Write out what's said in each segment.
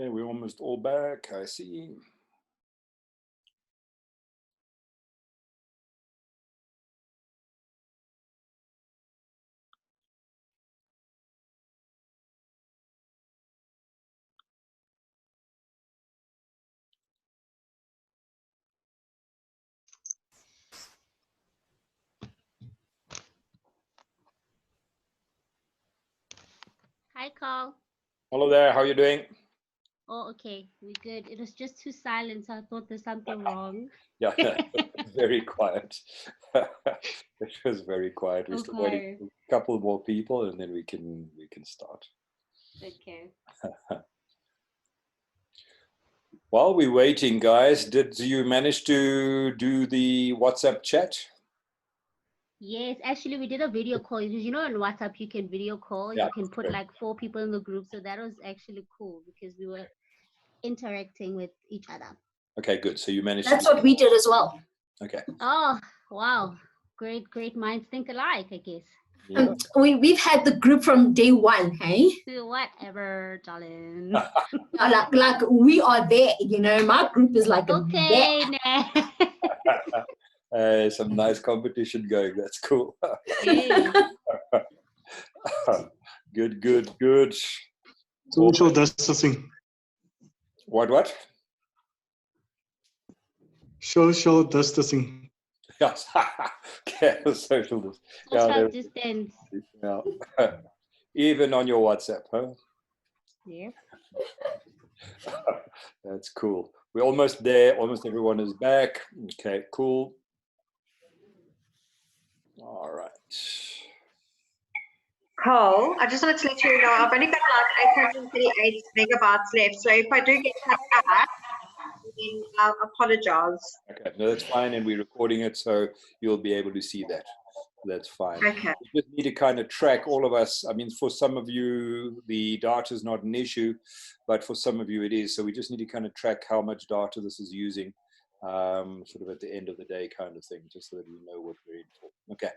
Okay, we're almost all back, I see. Hi, Carl. Hello there, how are you doing? Oh, okay. We're good. It was just too silent, so I thought there's something wrong. Yeah, very quiet. It was very quiet. We're still waiting for a couple more people, and then we can start. Okay. While we're waiting, guys, did you manage to do the WhatsApp chat? Yes, actually, we did a video call. Because you know, on WhatsApp, you can video call. Yeah, You can put like 4 people in the group. So that was actually cool because we were interacting with each other. Okay, good. So you managed. That's what we did as well. Okay. Oh, wow. Great minds think alike, I guess. Yeah. We've had the group from day one, hey? Whatever, darling. like we are there, you know. My group is like okay, nah. Some nice competition going. That's cool. Hey. Good. Social distancing. What? Social distancing. Yes. Okay, social distancing. Social distance. Yeah. Even on your WhatsApp, huh? Yeah. That's cool. We're almost there. Almost everyone is back. Okay, cool. All right. Cole, I just wanted to let you know I've only got like 838 megabytes left. So if I do get cut out, then I'll apologize. Okay, no, that's fine. And we're recording it, so you'll be able to see that. That's fine. Okay. We just need to kind of track all of us. I mean, for some of you, the data is not an issue, but for some of you it is. So we just need to kind of track how much data this is using, sort of at the end of the day kind of thing, just so that we know what we're in for. Okay.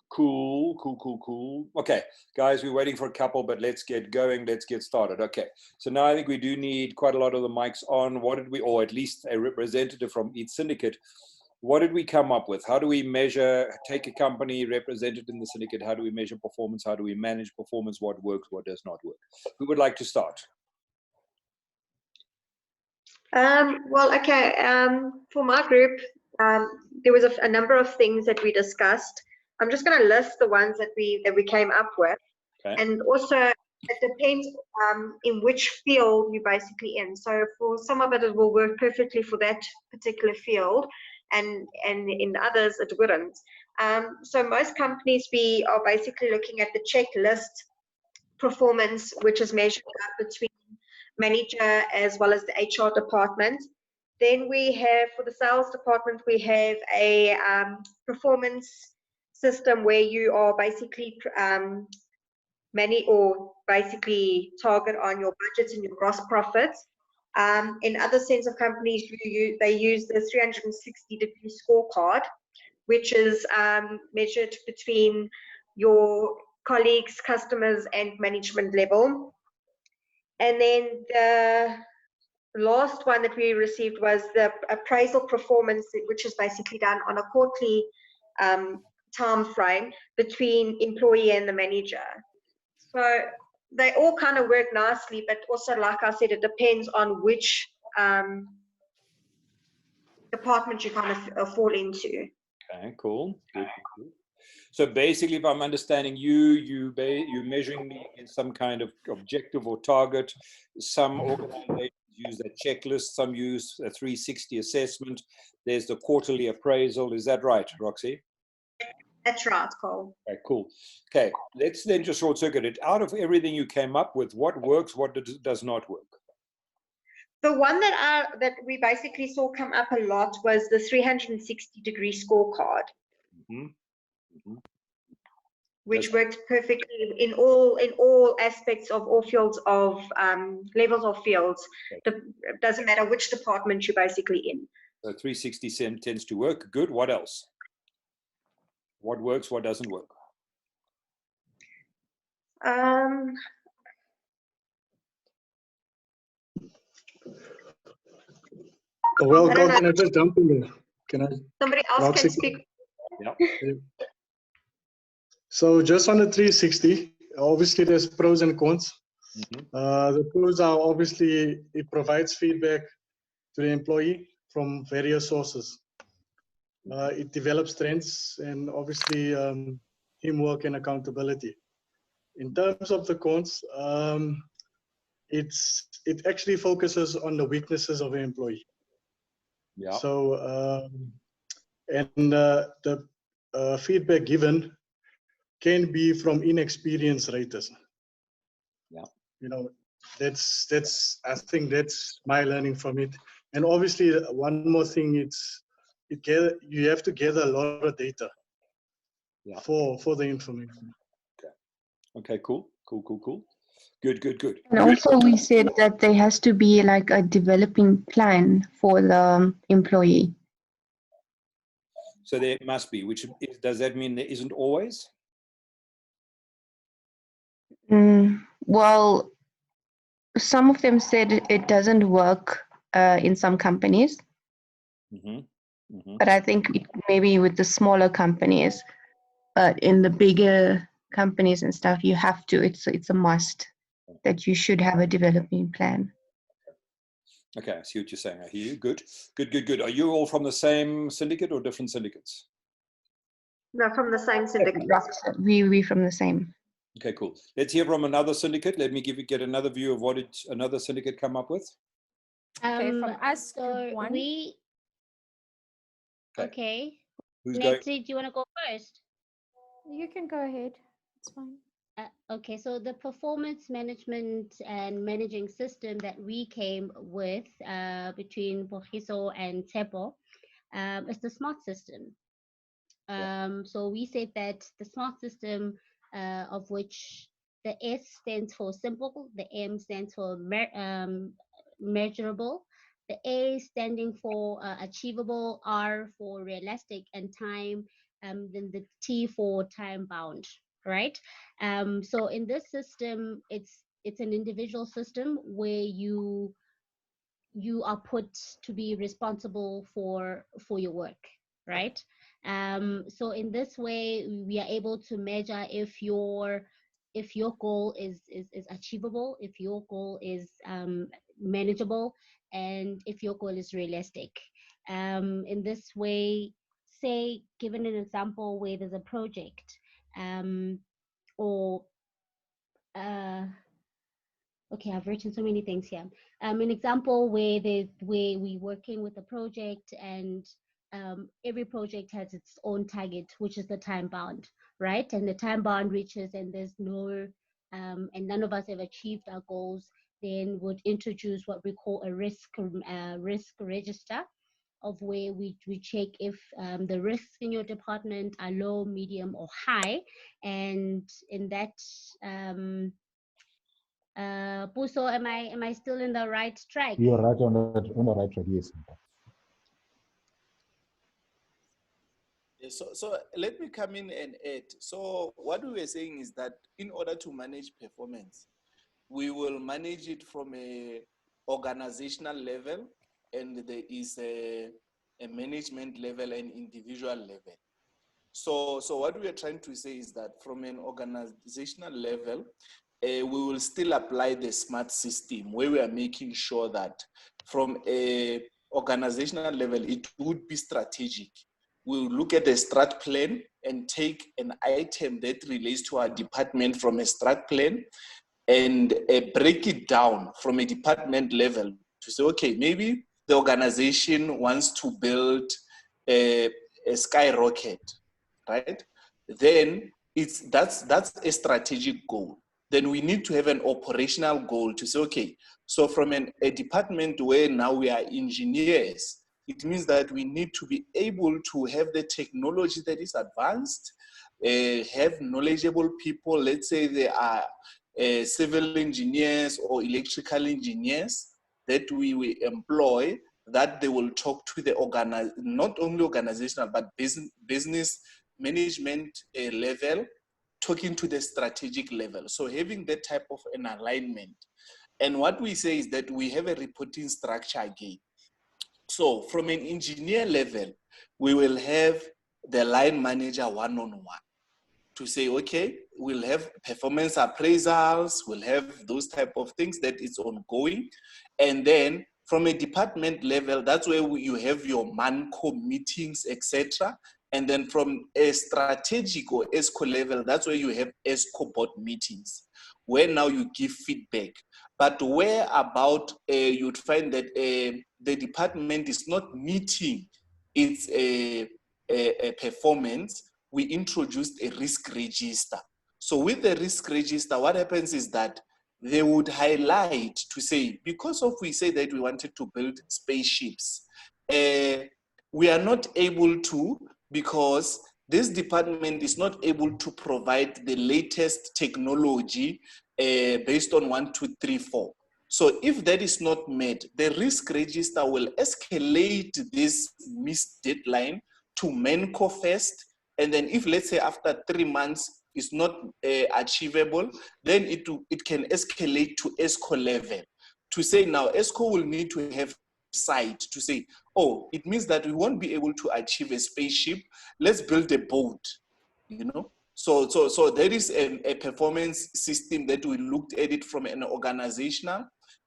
Cool, cool, cool, cool. Okay, guys, we're waiting for a couple, but let's get going. Let's get started. Okay, so now I think we do need quite a lot of the mics on. What did we, or at least a representative from each syndicate, what did we come up with? How do we measure, take a company represented in the syndicate? How do we measure performance? How do we manage performance? What works, what does not work? Who would like to start? Well, okay. For my group, there was a number of things that we discussed. I'm just going to list the ones that we came up with, Okay. and also it depends in which field you're basically in. So for some of it will work perfectly for that particular field, and in others it wouldn't. So most companies, we are basically looking at the checklist performance, which is measured between manager as well as the HR department. Then we have, for the sales department, we have a performance system where you are basically basically target on your budgets and your gross profits. In other sense of companies, they use the 360-degree scorecard, which is measured between your colleagues, customers, and management level. And then the last one that we received was the appraisal performance, which is basically done on a quarterly time frame between employee and the manager. So they all kind of work nicely, but also, like I said, it depends on which department you kind of fall into. Okay, cool. Good, good, good. So basically, if I'm understanding you're measuring me in some kind of objective or target. Some organizations use a checklist, some use a 360 assessment. There's the quarterly appraisal. Is that right, Roxy? That's right, Cole. Okay, cool. Okay, let's then just short circuit it. Out of everything you came up with, what works, what does not work? The one that we basically saw come up a lot was the 360-degree scorecard. Mm-hmm. Mm-hmm. Which works perfectly in all aspects of all fields of levels of fields. It doesn't matter which department you're basically in. So 360 tends to work. Good. What else? What works? What doesn't work? Well, can I just jump in there? Can I? Somebody else can speak. Yeah. So just on the 360, obviously there's pros and cons. Mm-hmm. The pros are obviously it provides feedback to the employee from various sources. It develops trends and obviously teamwork and accountability. In terms of the cons, it actually focuses on the weaknesses of an employee. Yeah. So the feedback given can be from inexperienced raters. Yeah. You know, that's I think that's my learning from it. And obviously one more thing, you have to gather a lot of data. Yeah. For the information. Okay. Okay, cool. Good. And also we said that there has to be like a developing plan for the employee. So there must be, does that mean there isn't always? Well, some of them said it doesn't work in some companies. Mm-hmm. Mm-hmm. But I think maybe with the smaller companies, but in the bigger companies and stuff, you have to, it's a must that you should have a developing plan. Okay, I see what you're saying. I hear you. Good. Are you all from the same syndicate or different syndicates? No, from the same syndicate. We from the same. Okay, cool. Let's hear from another syndicate. Let me get another view of what another syndicate come up with. Okay, from us, So group one. Okay. Who's going? Nancy, do you want to go first? You can go ahead. It's fine. Okay, so the performance management and managing system that we came with between Bogiso and Tepo is the smart system. So we said that the smart system, of which the S stands for simple, the M stands for measurable, the A standing for achievable, R for realistic, and time, then the T for time bound, right? So in this system, it's an individual system where you are put to be responsible for your work, right? So in this way, we are able to measure if your goal is achievable, if your goal is manageable, and if your goal is realistic. In this way, say, given an example where there's a project, or okay, I've written so many things here. An example where we're working with a project, and every project has its own target, which is the time bound, right? And the time bound reaches, and there's no, and none of us have achieved our goals. Then would introduce what we call a risk register, of where we check if the risks in your department are low, medium, or high, and in that. Puso, am I still in the right track? You're right on the right track, yes. So let me come in and add. So what we were saying is that in order to manage performance, we will manage it from a organizational level, and there is a management level and individual level. So what we are trying to say is that from an organizational level, we will still apply the smart system, where we are making sure that from a organizational level, it would be strategic. We'll look at the strat plan and take an item that relates to our department from a strat plan, and break it down from a department level to say, okay, maybe the organization wants to build a skyrocket, right? Then that's a strategic goal. Then we need to have an operational goal to say, okay, so from a department where now we are engineers, it means that we need to be able to have the technology that is advanced, have knowledgeable people. Let's say they are civil engineers or electrical engineers that we employ, that they will talk to the not only organizational, but business management level, talking to the strategic level. So having that type of an alignment. And what we say is that we have a reporting structure again. So from an engineer level, we will have the line manager one-on-one to say, okay, we'll have performance appraisals, we'll have those type of things that is ongoing. And then from a department level, that's where you have your MANCO meetings, etc. And then from a strategic or ESCO level, that's where you have ESCO board meetings, where now you give feedback. But where about you'd find that the department is not meeting its a performance, we introduced a risk register. So with the risk register, what happens is that they would highlight to say, because of we say that we wanted to build spaceships, we are not able to, because this department is not able to provide the latest technology based on 1, 2, 3, 4. So if that is not met, the risk register will escalate this missed deadline to MENCO first. And then if, let's say, after 3 months is not achievable, then it can escalate to ESCO level. To say now, ESCO will need to have sight to say, oh, it means that we won't be able to achieve a spaceship. Let's build a boat, you know? So there is a performance system that we looked at it from an organizational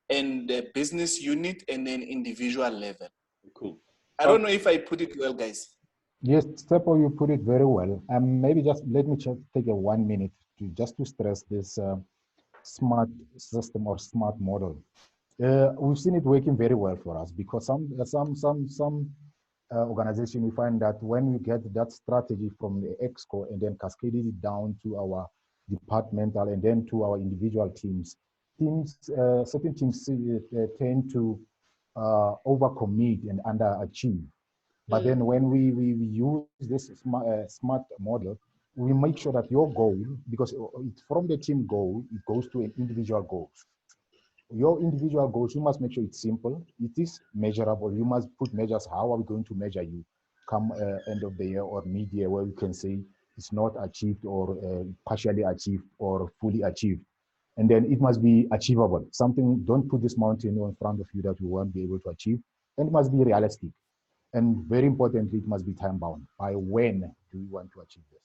and business unit and then individual level. Cool. I don't know if I put it well, guys. Yes, Tepo, you put it very well. Maybe just let me just take a 1 minute just to stress this smart system or smart model. We've seen it working very well for us, because some organization, we find that when we get that strategy from the exco and then cascaded it down to our departmental and then to our individual teams, certain teams tend to overcommit and underachieve. But then when we use this smart model, we make sure that your goal, because it's from the team goal, it goes to an individual goals. Your individual goals, you must make sure it's simple, it is measurable. You must put measures. How are we going to measure you come end of the year or mid-year, where we can say it's not achieved or partially achieved or fully achieved. And then it must be achievable. Something, don't put this mountain in front of you that you won't be able to achieve. And it must be realistic. And very importantly, it must be time bound. By when do we want to achieve this?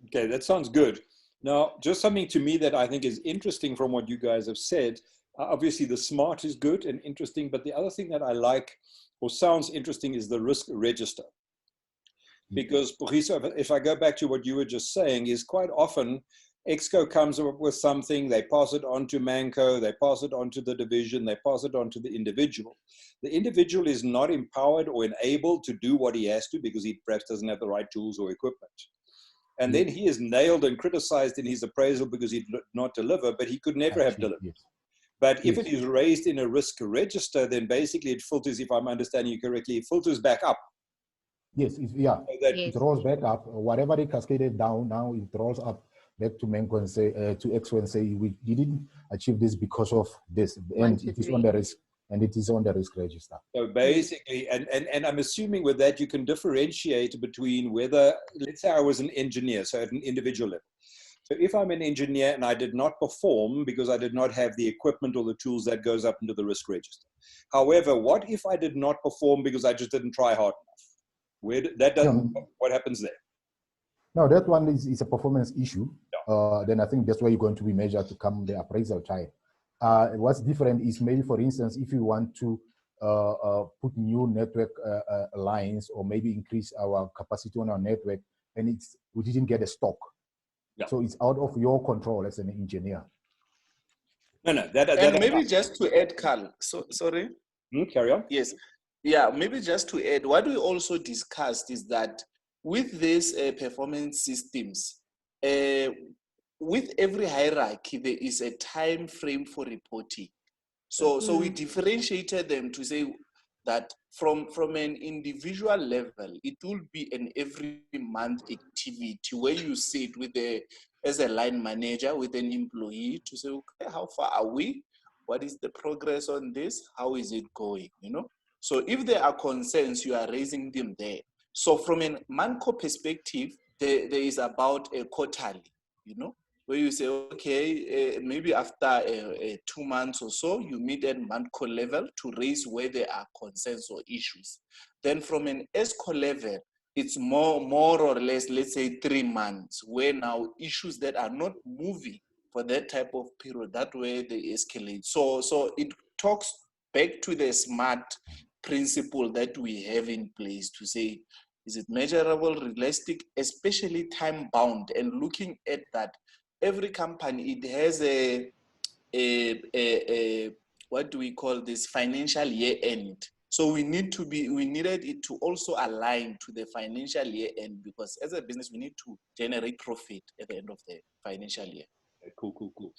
Okay, that sounds good. Now, just something to me that I think is interesting from what you guys have said. Obviously, the SMART is good and interesting, but the other thing that I like or sounds interesting is the risk register. Because, Boriso, if I go back to what you were just saying, is quite often Exco comes up with something, they pass it on to Manco, they pass it on to the division, they pass it on to the individual. The individual is not empowered or enabled to do what he has to because he perhaps doesn't have the right tools or equipment. And then he is nailed and criticized in his appraisal because he did not deliver, but he could never have delivered. Yes. But if it is raised in a risk register, then basically it filters, if I'm understanding you correctly, it filters back up. Yes, it rolls back up. Whatever it cascaded down, now it rolls up back to Menko and say, to Exo and say, we didn't achieve this because of this. And it is on the risk, and it is on the risk register. So basically, and I'm assuming with that, you can differentiate between whether, let's say I was an engineer, so at an individual level. So if I'm an engineer and I did not perform because I did not have the equipment or the tools, that goes up into the risk register. However, what if I did not perform because I just didn't try hard enough? What happens there? No, that one is a performance issue. Then I think that's where you're going to be measured to come the appraisal time. What's different is maybe, for instance, if you want to put new network lines or maybe increase our capacity on our network, and we didn't get a stock. So it's out of your control as an engineer. And maybe just to add, Carl, sorry? Carry on. Yes. Yeah, maybe just to add, what we also discussed is that with these performance systems, with every hierarchy, there is a time frame for reporting. So we differentiated them to say that from an individual level, it will be an every month activity where you sit with as a line manager with an employee to say, okay, how far are we? What is the progress on this? How is it going? So if there are concerns, you are raising them there. So from a Manco perspective, there is about a quarterly, where you say, okay, maybe after 2 months or so, you meet at Manco level to raise where there are concerns or issues. Then from an ESCO level, it's more or less, let's say 3 months, where now issues that are not moving for that type of period, that way they escalate. So it talks back to the SMART principle that we have in place to say, is it measurable, realistic, especially time bound, and looking at that every company, it has a what do we call this, financial year end. So we needed it to also align to the financial year end, because as a business, we need to generate profit at the end of the financial year. Cool.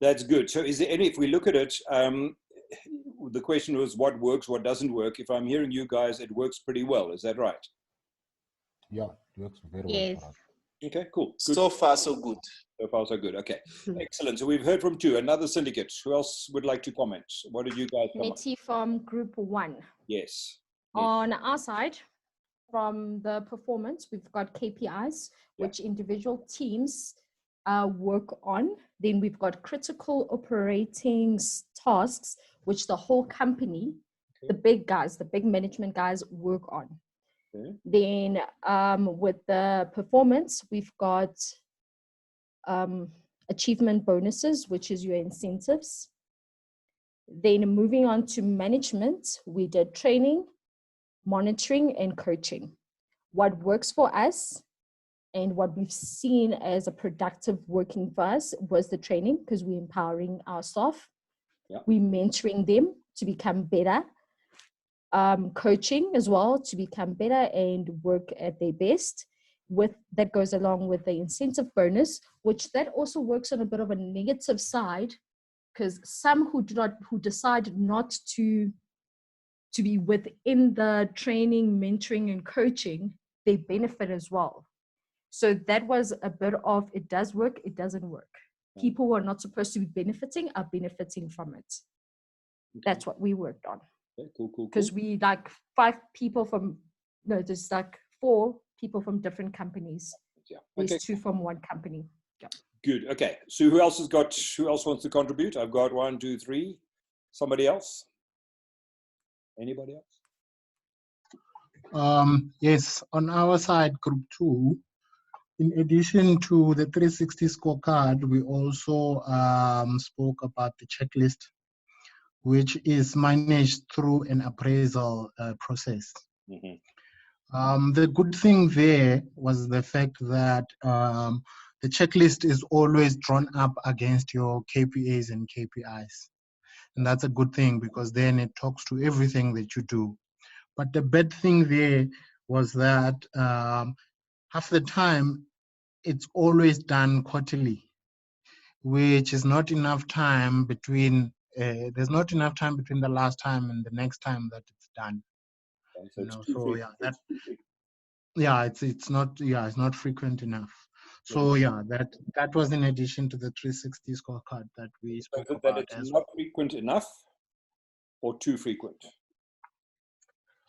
That's good. So is there any, if we look at it, the question was what works, what doesn't work. If I'm hearing you guys, it works pretty well. Is that right? Yeah, it works very well for us. Okay, cool. Good. So far, so good. So far, so good. Okay, excellent. So we've heard from two. Another syndicate. Who else would like to comment? What did you guys come up? Nettie from Group 1. Yes. On our side, from the performance, we've got KPIs, which individual teams work on. Then we've got critical operating tasks, which the whole company, the big guys, the big management guys work on. Then with the performance, we've got achievement bonuses, which is your incentives. Then moving on to management, we did training, monitoring, and coaching. What works for us And what we've seen as a productive working for us was the training, because we're empowering our staff. Yeah. We're mentoring them to become better, coaching as well to become better and work at their best. With that goes along with the incentive bonus, which that also works on a bit of a negative side, because some who decide not to be within the training, mentoring, and coaching, they benefit as well. So that was a bit of, it does work, it doesn't work. People who are not supposed to be benefiting are benefiting from it. Okay. That's what we worked on. Okay, cool. Because we like 4 people from different companies. Yeah. There's Okay. 2 from one company. Yeah. Good. Okay. So who else wants to contribute? I've got 1, 2, 3. Somebody else? Anybody else? Yes, on our side, group 2, in addition to the 360 scorecard, we also spoke about the checklist, which is managed through an appraisal process. Mm-hmm. The good thing there was the fact that the checklist is always drawn up against your KPAs and KPIs. And that's a good thing, because then it talks to everything that you do. But the bad thing there was that half the time it's always done quarterly, which is not enough time between, there's not enough time between the last time and the next time that it's done. Okay, so, You know, so yeah, it's not frequent enough. So yeah, that was in addition to the 360 scorecard that we spoke about. That it's not frequent enough or too frequent?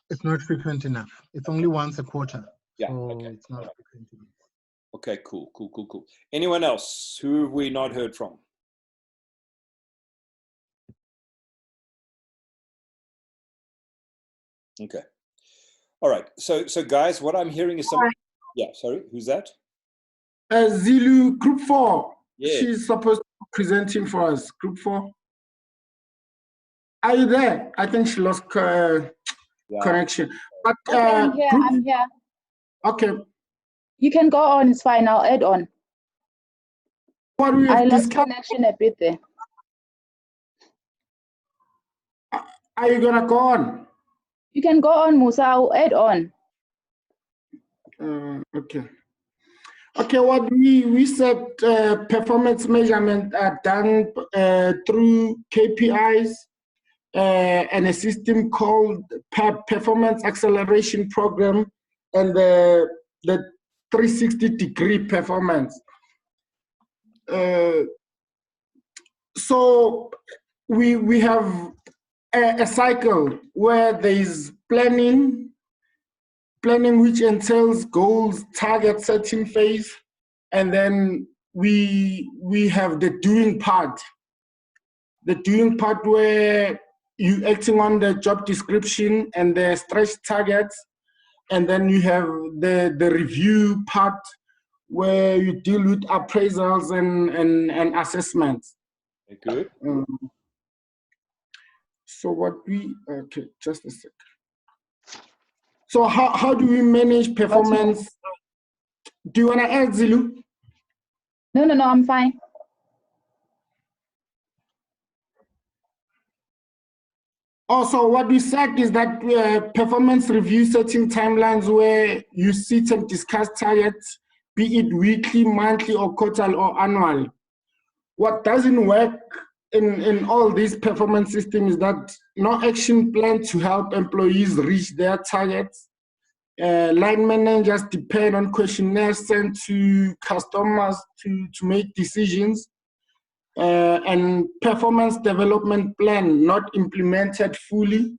It's not frequent enough. It's only once a quarter. Yeah, so okay. It's not frequent enough. Okay, cool. Anyone else? Who have we not heard from? Okay. All right. So guys, what I'm hearing is some. Yeah. Sorry. Who's that? Zilu, Group 4. Yeah. She's supposed to be presenting for us. Group 4. Are you there? I think she lost connection. But okay, I'm here. Okay. You can go on. It's fine. I'll add on. What we I have lost discussed. connection a bit there. Are you gonna go on? You can go on, Musa. I'll add on. Okay. Okay, what we said, performance measurement are done through KPIs and a system called Performance Acceleration Program and the 360-degree performance. So we have a cycle where there is planning which entails goals, target setting phase, and then we have the doing part. The doing part where you acting on the job description and the stretch targets, and then you have the review part where you deal with appraisals and assessments. Good. So okay, just a sec. So how do we manage performance? Do you want to add, Zilu? No, I'm fine. Also, what we said is that performance review setting timelines where you sit and discuss targets, be it weekly, monthly, or quarterly, or annual. What doesn't work in all these performance systems is that no action plan to help employees reach their targets. Line managers depend on questionnaires sent to customers to make decisions. And performance development plan not implemented fully.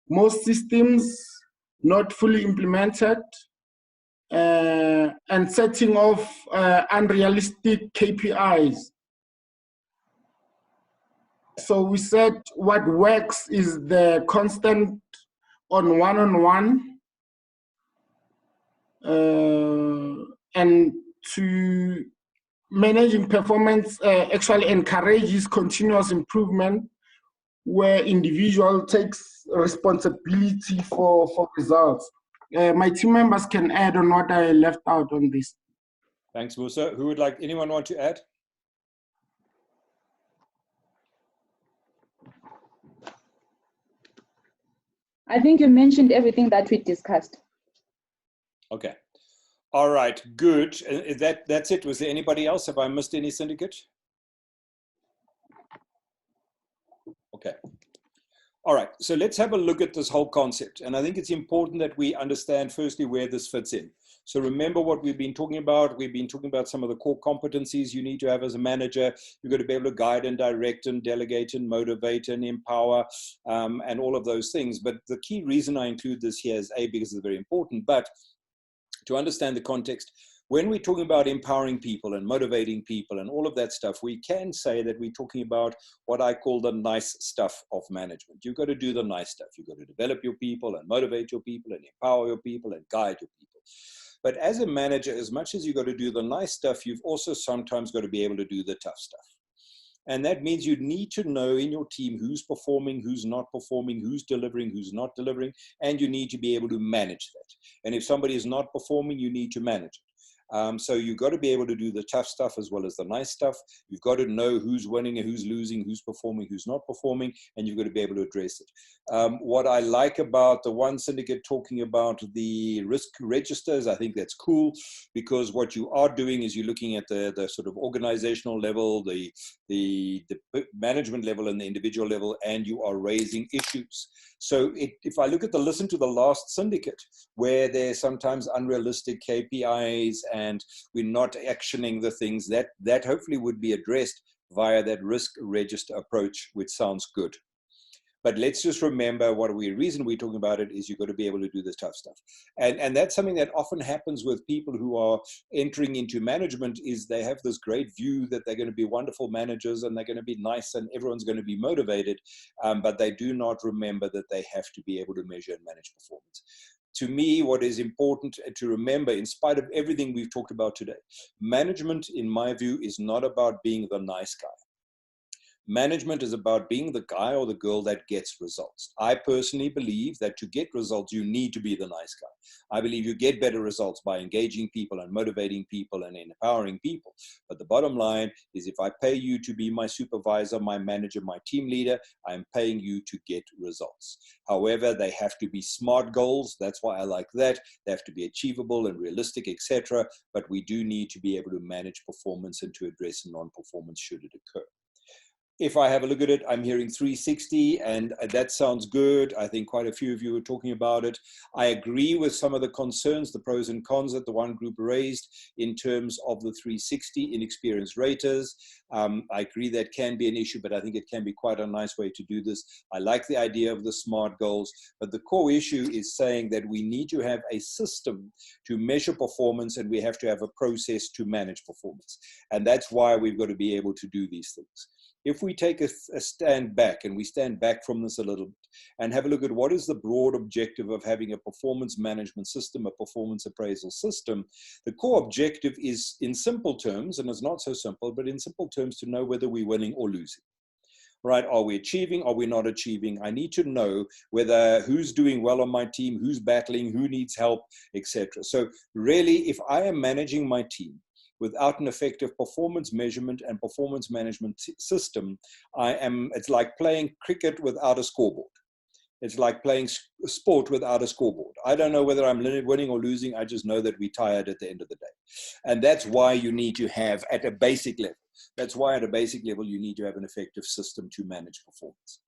Most systems not fully implemented. And setting of unrealistic KPIs. So we said what works is the constant on one-on-one, and to managing performance actually encourages continuous improvement where individual takes responsibility for results. My team members can add on what I left out on this. Thanks, Musa. Who would like, anyone want to add? I think you mentioned everything that we discussed. Okay. All right, good. That's it. Was there anybody else? Have I missed any syndicate? Okay. All right, so let's have a look at this whole concept. And I think it's important that we understand firstly where this fits in. So remember what we've been talking about. We've been talking about some of the core competencies you need to have as a manager. You've got to be able to guide and direct and delegate and motivate and empower and all of those things. But the key reason I include this here is A, because it's very important, but to understand the context, when we're talking about empowering people and motivating people and all of that stuff, we can say that we're talking about what I call the nice stuff of management. You've got to do the nice stuff. You've got to develop your people and motivate your people and empower your people and guide your people. But as a manager, as much as you've got to do the nice stuff, you've also sometimes got to be able to do the tough stuff. And that means you need to know in your team who's performing, who's not performing, who's delivering, who's not delivering, and you need to be able to manage that. And if somebody is not performing, you need to manage it. So you've got to be able to do the tough stuff as well as the nice stuff. You've got to know who's winning and who's losing, who's performing, who's not performing, and you've got to be able to address it. What I like about the one syndicate talking about the risk registers, I think that's cool, because what you are doing is you're looking at the sort of organizational level, the management level and the individual level, and you are raising issues. So if I look at listen to the last syndicate, where there's sometimes unrealistic KPIs and we're not actioning the things, that hopefully would be addressed via that risk register approach, which sounds good. But let's just remember reason we're talking about it is you've got to be able to do this tough stuff. And that's something that often happens with people who are entering into management, is they have this great view that they're going to be wonderful managers and they're going to be nice and everyone's going to be motivated, but they do not remember that they have to be able to measure and manage performance. To me, what is important to remember, in spite of everything we've talked about today, management, in my view, is not about being the nice guy. Management is about being the guy or the girl that gets results. I personally believe that to get results, you need to be the nice guy. I believe you get better results by engaging people and motivating people and empowering people. But the bottom line is, if I pay you to be my supervisor, my manager, my team leader, I'm paying you to get results. However, they have to be SMART goals. That's why I like that. They have to be achievable and realistic, etc. But we do need to be able to manage performance and to address non-performance should it occur. If I have a look at it, I'm hearing 360, and that sounds good. I think quite a few of you are talking about it. I agree with some of the concerns, the pros and cons that the one group raised in terms of the 360 inexperienced raters. I agree that can be an issue, but I think it can be quite a nice way to do this. I like the idea of the SMART goals, but the core issue is saying that we need to have a system to measure performance, and we have to have a process to manage performance. And that's why we've got to be able to do these things. If we take a stand back, and we stand back from this a little bit and have a look at what is the broad objective of having a performance management system, a performance appraisal system, the core objective is, in simple terms, and it's not so simple, but in simple terms, to know whether we're winning or losing. Right? Are we achieving? Are we not achieving? I need to know whether who's doing well on my team, who's battling, who needs help, etc. So really, if I am managing my team without an effective performance measurement and performance management system, it's like playing cricket without a scoreboard. It's like playing sport without a scoreboard. I don't know whether I'm winning or losing. I just know that we're tired at the end of the day. And that's why you need to have, at a basic level, you need to have an effective system to manage performance.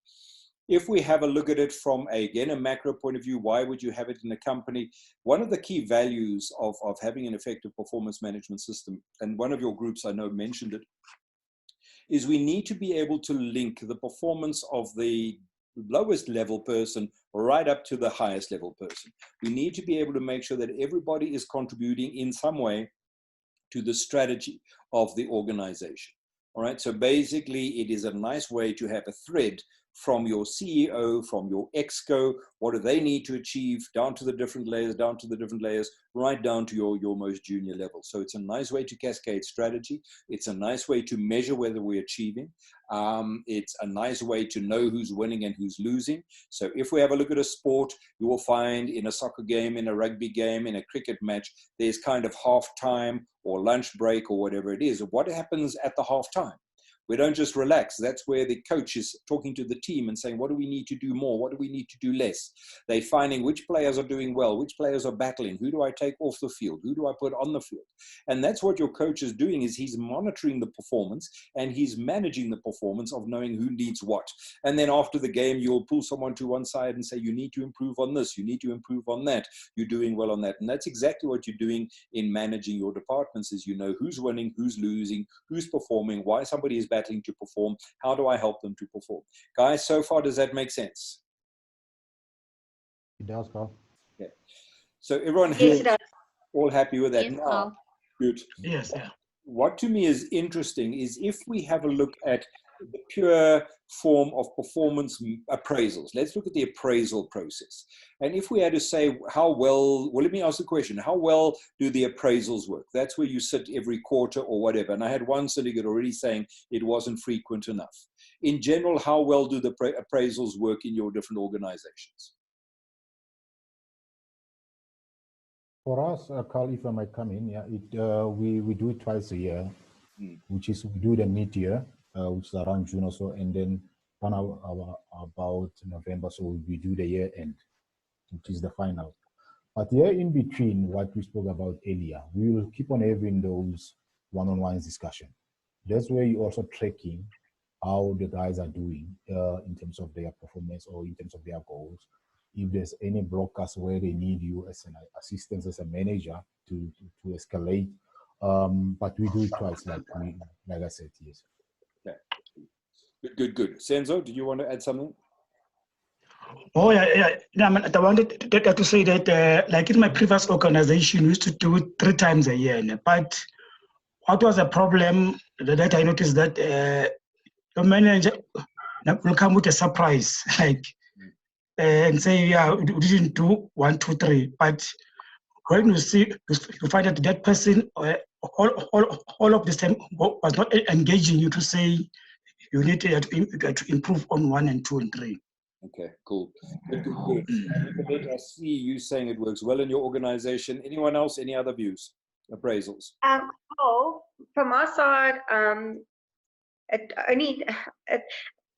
If we have a look at it from, again, a macro point of view, why would you have it in a company? One of the key values of having an effective performance management system, and one of your groups I know mentioned it, is we need to be able to link the performance of the lowest level person right up to the highest level person. We need to be able to make sure that everybody is contributing in some way to the strategy of the organization. All right, so basically it is a nice way to have a thread from your CEO, from your exco, what do they need to achieve, down to the different layers, right down to your most junior level. So it's a nice way to cascade strategy. It's a nice way to measure whether we're achieving. It's a nice way to know who's winning and who's losing. So if we have a look at a sport, you will find in a soccer game, in a rugby game, in a cricket match, there's kind of half time or lunch break or whatever it is. What happens at the half time? We don't just relax. That's where the coach is talking to the team and saying, what do we need to do more? What do we need to do less? They're finding which players are doing well, which players are battling. Who do I take off the field? Who do I put on the field? And that's what your coach is doing, is he's monitoring the performance and he's managing the performance of knowing who needs what. And then after the game, you'll pull someone to one side and say, you need to improve on this. You need to improve on that. You're doing well on that. And that's exactly what you're doing in managing your departments, is you know who's winning, who's losing, who's performing, why somebody is battling to perform, how do I help them to perform. Guys, so far, does that make sense? It does, Carl. Okay. So everyone Yes, here it does. all happy with that? Yes, Now, Carl. good. Yes, yeah. What to me is interesting is if we have a look at the pure form of performance appraisals. Let's look at the appraisal process. And if we had to say how well let me ask the question, how well do the appraisals work? That's where you sit every quarter or whatever. And I had one syndicate already saying it wasn't frequent enough. In general, how well do the appraisals work in your different organizations? For us, Carl, if I might come in, yeah, we do it twice a year, which is we do the mid-year, which is around June or so, and then about November, so we do the year end, which is the final. But here in between, what we spoke about earlier, we will keep on having those one-on-one discussion. That's where you're also tracking how the guys are doing in terms of their performance or in terms of their goals. If there's any blockers where they need you as an assistant, as a manager to escalate. But we do it twice, like I said, yes. Okay. Good. Senzo, did you want to add something? Oh, yeah. I mean, I wanted to say that, like in my previous organization, we used to do it 3 times a year. But what was a problem that I noticed that the manager will come with a surprise, like, and say, yeah, we didn't do 1, 2, 3. But when you see, you find that that person all of this time was not engaging you to say you need to improve on 1 and 2 and 3. Okay, cool. Good. I see you saying it works well in your organization. Anyone else? Any other views? Appraisals? From our side, it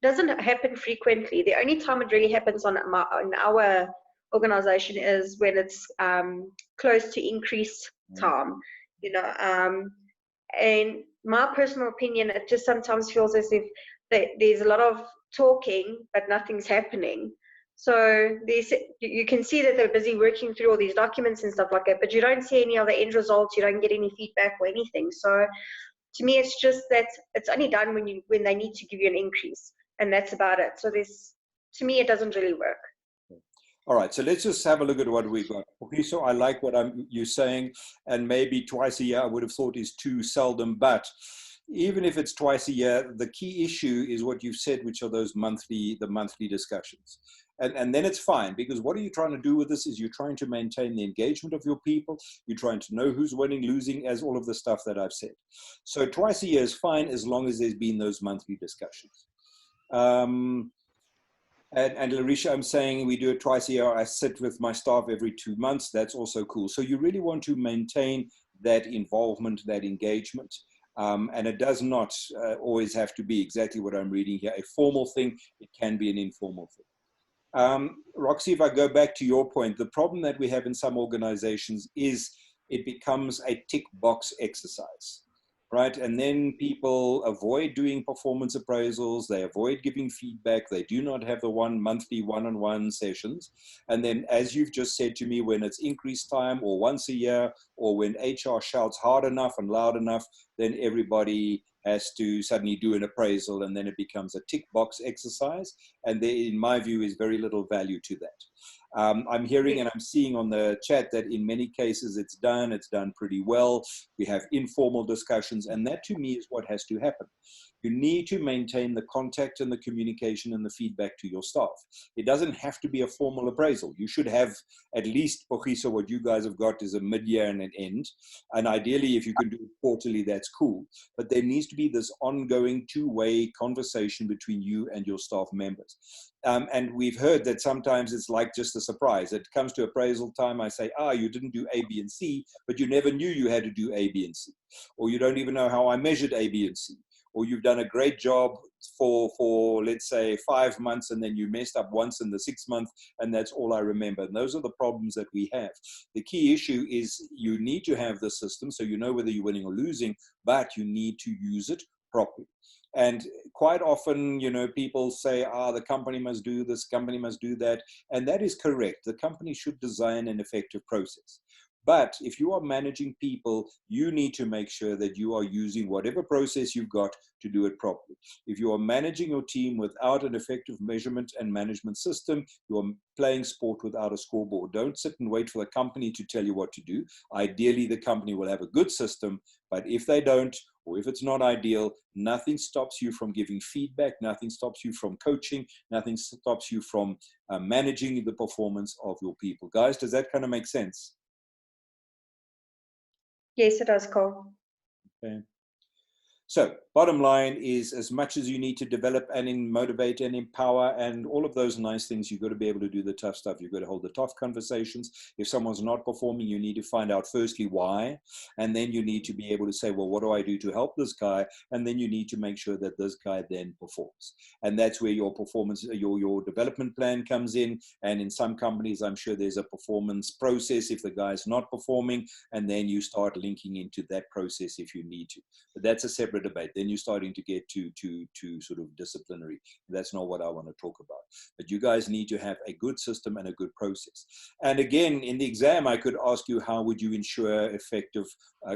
doesn't happen frequently. The only time it really happens in our organization is when it's close to increased time, and my personal opinion, it just sometimes feels as if there's a lot of talking but nothing's happening. So you can see that they're busy working through all these documents and stuff like that, but you don't see any of the end results. You don't get any feedback or anything. So to me, it's just that it's only done when they need to give you an increase, and that's about it. So to me, it doesn't really work. All right, so let's just have a look at what we got. Okay, so I like what you're saying, and maybe twice a year I would have thought is too seldom, but even if it's twice a year, the key issue is what you've said, which are those monthly discussions. And then it's fine, because what are you trying to do with this is you're trying to maintain the engagement of your people. You're trying to know who's winning, losing, as all of the stuff that I've said. So twice a year is fine as long as there's been those monthly discussions. And Larisha, I'm saying we do it twice a year. I sit with my staff every 2 months. That's also cool. So you really want to maintain that involvement, that engagement. And it does not always have to be exactly what I'm reading here, a formal thing. It can be an informal thing. Roxy, if I go back to your point, the problem that we have in some organizations is it becomes a tick box exercise, right? And then people avoid doing performance appraisals. They avoid giving feedback. They do not have the monthly one-on-one sessions. And then, as you've just said to me, when it's increased time or once a year, or when HR shouts hard enough and loud enough, then everybody has to suddenly do an appraisal, and then it becomes a tick box exercise. And there, in my view, is very little value to that. I'm hearing and I'm seeing on the chat that in many cases it's done pretty well. We have informal discussions, and that to me is what has to happen. You need to maintain the contact and the communication and the feedback to your staff. It doesn't have to be a formal appraisal. You should have at least, Pogiso, what you guys have got is a mid-year and an end. And ideally, if you can do it quarterly, that's cool. But there needs to be this ongoing two-way conversation between you and your staff members. And we've heard that sometimes it's like just a surprise. It comes to appraisal time, I say, you didn't do A, B, and C, but you never knew you had to do A, B, and C. Or you don't even know how I measured A, B, and C. Or you've done a great job for let's say 5 months, and then you messed up once in the 6th month, and that's all I remember. And those are the problems that we have. The key issue is you need to have the system so you know whether you're winning or losing, but you need to use it properly. And quite often, you know, people say, the company must do this, company must do that. And that is correct. The company should design an effective process. But if you are managing people, you need to make sure that you are using whatever process you've got to do it properly. If you are managing your team without an effective measurement and management system, you are playing sport without a scoreboard. Don't sit and wait for the company to tell you what to do. Ideally, the company will have a good system, but if they don't, or if it's not ideal, nothing stops you from giving feedback, nothing stops you from coaching, nothing stops you from managing the performance of your people. Guys, does that kind of make sense? Yes, it does, Cole. Okay. So bottom line is, as much as you need to develop and motivate and empower and all of those nice things, you've got to be able to do the tough stuff. You've got to hold the tough conversations. If someone's not performing, you need to find out firstly why, and then you need to be able to say, well, what do I do to help this guy? And then you need to make sure that this guy then performs. And that's where your performance, your development plan comes in. And in some companies, I'm sure there's a performance process if the guy's not performing, and then you start linking into that process if you need to. But that's a separate debate. Then you're starting to get to sort of disciplinary. That's not what I want to talk about. But you guys need to have a good system and a good process. And again, in the exam, I could ask you, how would you ensure effective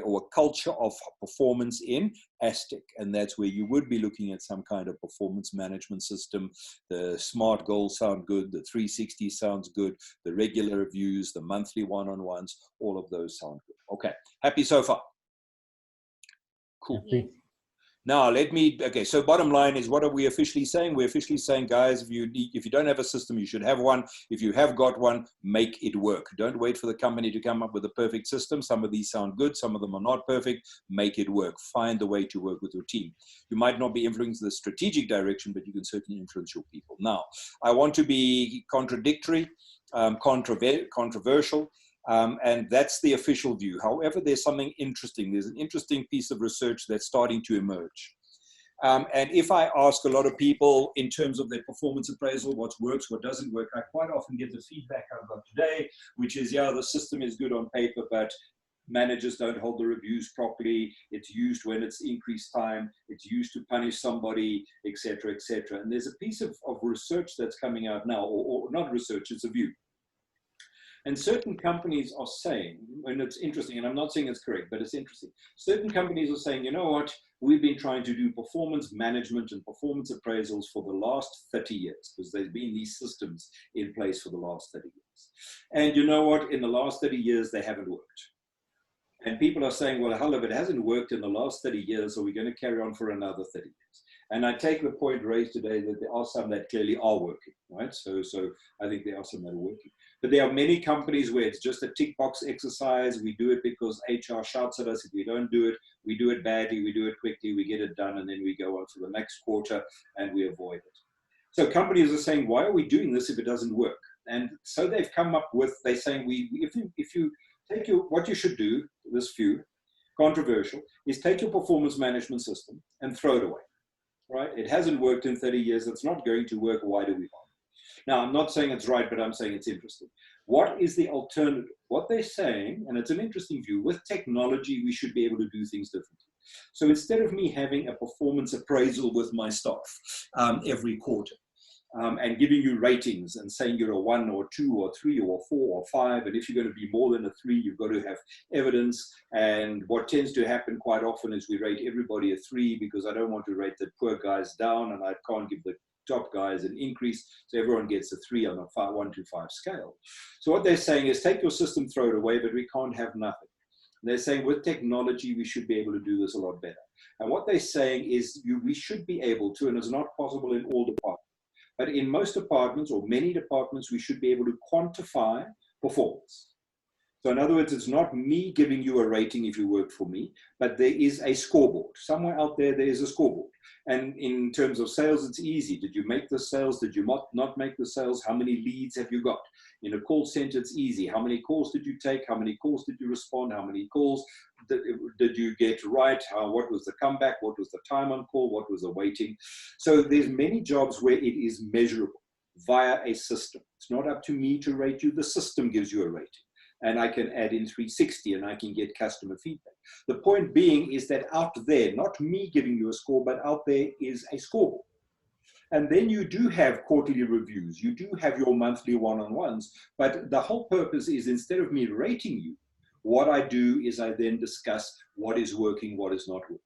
or a culture of performance in ASTIC? And that's where you would be looking at some kind of performance management system. The SMART goals sound good. The 360 sounds good. The regular reviews, the monthly one-on-ones, all of those sound good. Okay, happy so far? Cool. Yes. Now, okay, so bottom line is, what are we officially saying? We're officially saying, guys, if you don't have a system, you should have one. If you have got one, make it work. Don't wait for the company to come up with a perfect system. Some of these sound good. Some of them are not perfect. Make it work. Find the way to work with your team. You might not be influencing the strategic direction, but you can certainly influence your people. Now, I want to be contradictory, controversial. And that's the official view. However, there's something interesting. There's an interesting piece of research that's starting to emerge. And if I ask a lot of people in terms of their performance appraisal, what works, what doesn't work, I quite often get the feedback I've got today, which is, yeah, the system is good on paper, but managers don't hold the reviews properly. It's used when it's increased time. It's used to punish somebody, etc., etc. And there's a piece of research that's coming out now, or not research, it's a view. And certain companies are saying, and it's interesting, and I'm not saying it's correct, but it's interesting. Certain companies are saying, you know what, we've been trying to do performance management and performance appraisals for the last 30 years, because there's been these systems in place for the last 30 years. And you know what, in the last 30 years, they haven't worked. And people are saying, well, hell, if it hasn't worked in the last 30 years, are we going to carry on for another 30 years? And I take the point raised today that there are some that clearly are working, right? So I think there are some that are working. But there are many companies where it's just a tick box exercise. We do it because HR shouts at us. If we don't do it, we do it badly, we do it quickly, we get it done, and then we go on for the next quarter and we avoid it. So companies are saying, why are we doing this if it doesn't work? And so they've come up with, they're saying, if you take what you should do, this view, controversial, is take your performance management system and throw it away. Right? It hasn't worked in 30 years. It's not going to work. Why do we bother? Now, I'm not saying it's right, but I'm saying it's interesting. What is the alternative? What they're saying, and it's an interesting view, with technology, we should be able to do things differently. So instead of me having a performance appraisal with my staff every quarter, and giving you ratings and saying you're a 1 or 2 or 3 or 4 or 5, and if you're going to be more than a 3, you've got to have evidence. And what tends to happen quite often is we rate everybody a 3 because I don't want to rate the poor guys down, and I can't give the top guys an increase, so everyone gets a 3 on a 1 to 5 scale. So what they're saying is take your system, throw it away, but we can't have nothing. And they're saying with technology, we should be able to do this a lot better. And what they're saying is we should be able to, and it's not possible in all departments, but in most departments or many departments, we should be able to quantify performance. So in other words, it's not me giving you a rating if you work for me, but there is a scoreboard. Somewhere out there, there is a scoreboard. And in terms of sales, it's easy. Did you make the sales? Did you not make the sales? How many leads have you got? In a call center, it's easy. How many calls did you take? How many calls did you respond? How many calls did you get right? What was the comeback? What was the time on call? What was the waiting? So there's many jobs where it is measurable via a system. It's not up to me to rate you. The system gives you a rating. And I can add in 360 and I can get customer feedback. The point being is that out there, not me giving you a score, but out there is a scoreboard. And then you do have quarterly reviews. You do have your monthly one-on-ones. But the whole purpose is instead of me rating you, what I do is I then discuss what is working, what is not working.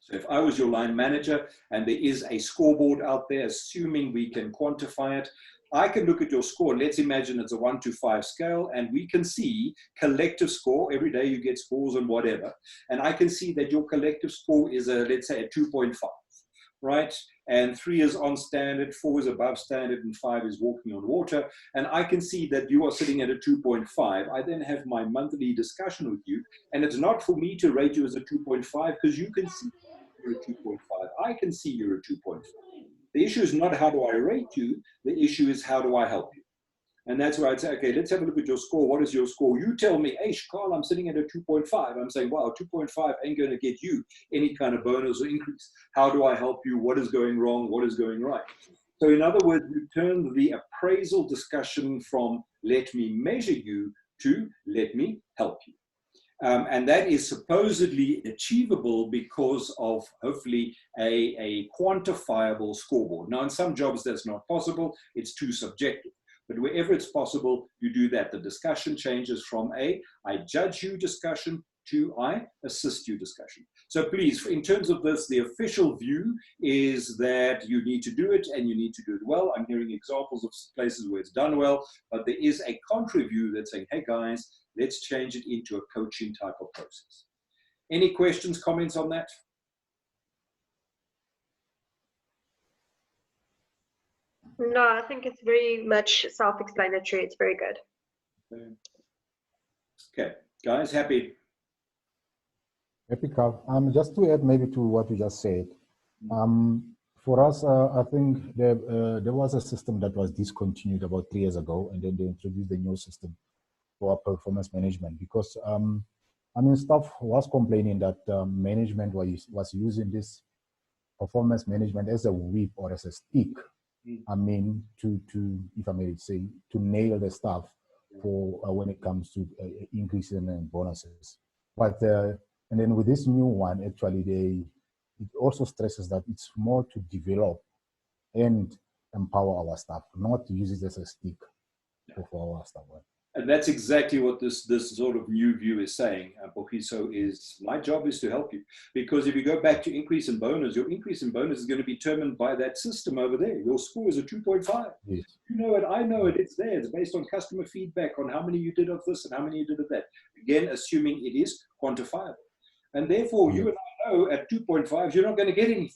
So if I was your line manager and there is a scoreboard out there, assuming we can quantify it, I can look at your score. Let's imagine it's a 1 to 5 scale, and we can see collective score. Every day you get scores and whatever. And I can see that your collective score is let's say a 2.5, right? And 3 is on standard, 4 is above standard, and 5 is walking on water. And I can see that you are sitting at a 2.5. I then have my monthly discussion with you. And it's not for me to rate you as a 2.5 because you can see you're a 2.5. I can see you're a 2.5. The issue is not how do I rate you, the issue is how do I help you? And that's where I'd say, okay, let's have a look at your score. What is your score? You tell me, hey, Carl, I'm sitting at a 2.5. I'm saying, wow, 2.5 ain't going to get you any kind of bonus or increase. How do I help you? What is going wrong? What is going right? So in other words, you turn the appraisal discussion from let me measure you to let me help you. And that is supposedly achievable because of hopefully a quantifiable scoreboard. Now, in some jobs, that's not possible. It's too subjective. But wherever it's possible, you do that. The discussion changes from I judge you discussion to I assist you discussion. So please, in terms of this, the official view is that you need to do it and you need to do it well. I'm hearing examples of places where it's done well, but there is a contrary view that's saying, hey guys, let's change it into a coaching type of process. Any questions, comments on that? No, I think it's very much self-explanatory. It's very good. Okay, guys, happy? Happy, Carl. Just to add maybe to what you just said, for us, I think there was a system that was discontinued about 3 years ago, and then they introduced a new system for performance management because, I mean, staff was complaining that management was using this performance management as a whip or as a stick. I mean, to if I may say, to nail the staff for when it comes to increases and bonuses. But and then with this new one, actually, it also stresses that it's more to develop and empower our staff, not to use it as a stick for our staff. And that's exactly what this sort of new view is saying, Bokiso, is my job is to help you. Because if you go back to increase in bonus, your increase in bonus is going to be determined by that system over there. Your score is a 2.5. Yes. You know it, I know it, it's there. It's based on customer feedback on how many you did of this and how many you did of that. Again, assuming it is quantifiable. And therefore, you and I know at 2.5, you're not going to get anything.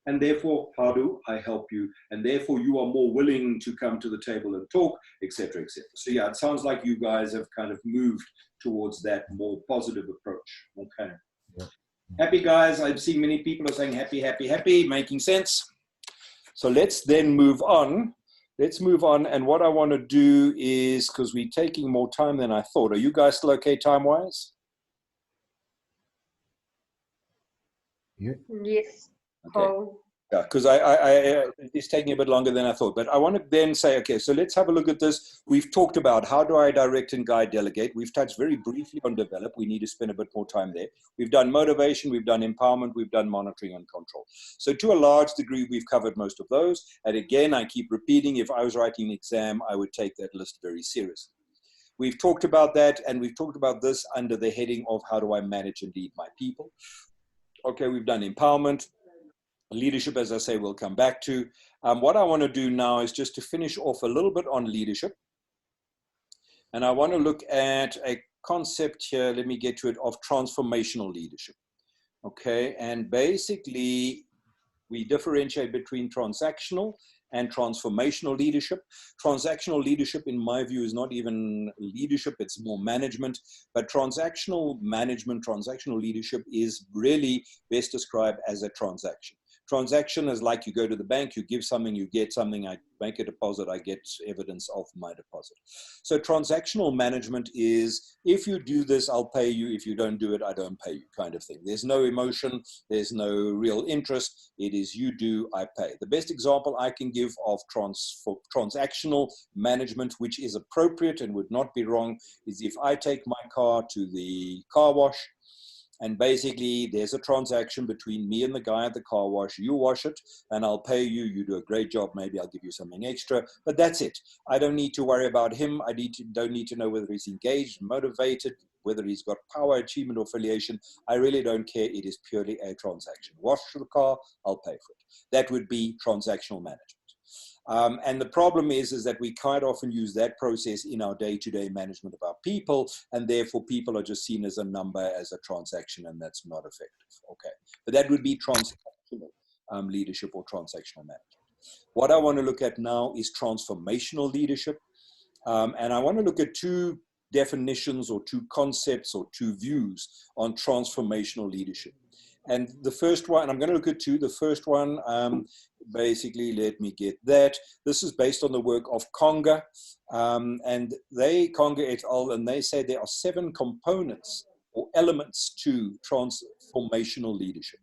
And therefore, how do I help you? And therefore, you are more willing to come to the table and talk, etc., etc. So yeah, it sounds like you guys have kind of moved towards that more positive approach. Okay. Yeah. Happy, guys. I'm seeing many people are saying happy, happy, happy, making sense. So let's then move on. Let's move on. And what I want to do is, because we're taking more time than I thought. Are you guys still okay time-wise? Yeah. Yes. Okay. Oh. Yeah, because it's taking a bit longer than I thought. But I want to then say, okay, so let's have a look at this. We've talked about how do I direct and guide, delegate. We've touched very briefly on develop. We need to spend a bit more time there. We've done motivation, we've done empowerment, we've done monitoring and control. So to a large degree, we've covered most of those. And again, I keep repeating, if I was writing an exam, I would take that list very seriously. We've talked about that, and we've talked about this under the heading of how do I manage and lead my people. Okay, we've done empowerment. Leadership, as I say, we'll come back to. What I want to do now is just to finish off a little bit on leadership. And I want to look at a concept here, let me get to it, of transformational leadership. Okay, and basically we differentiate between transactional and transformational leadership. Transactional leadership, in my view, is not even leadership, it's more management. But transactional management, transactional leadership is really best described as a transaction. Transaction is like you go to the bank, you give something, you get something, I make a deposit, I get evidence of my deposit. So transactional management is, if you do this, I'll pay you. If you don't do it, I don't pay you, kind of thing. There's no emotion, there's no real interest. It is you do, I pay. The best example I can give of transactional management, which is appropriate and would not be wrong, is if I take my car to the car wash, and basically there's a transaction between me and the guy at the car wash. You wash it and I'll pay you. You do a great job. Maybe I'll give you something extra, but that's it. I don't need to worry about him. I don't need to know whether he's engaged, motivated, whether he's got power, achievement, or affiliation. I really don't care. It is purely a transaction. Wash the car, I'll pay for it. That would be transactional management. And the problem is that we quite often use that process in our day-to-day management of our people, and therefore people are just seen as a number, as a transaction, and that's not effective. Okay, but that would be transactional leadership or transactional management. What I want to look at now is transformational leadership, and I want to look at two definitions or two concepts or two views on transformational leadership. And the first one, I'm going to look at two. The first one, basically, let me get that. This is based on the work of Conger, and Conger et al., and they say there are 7 components or elements to transformational leadership.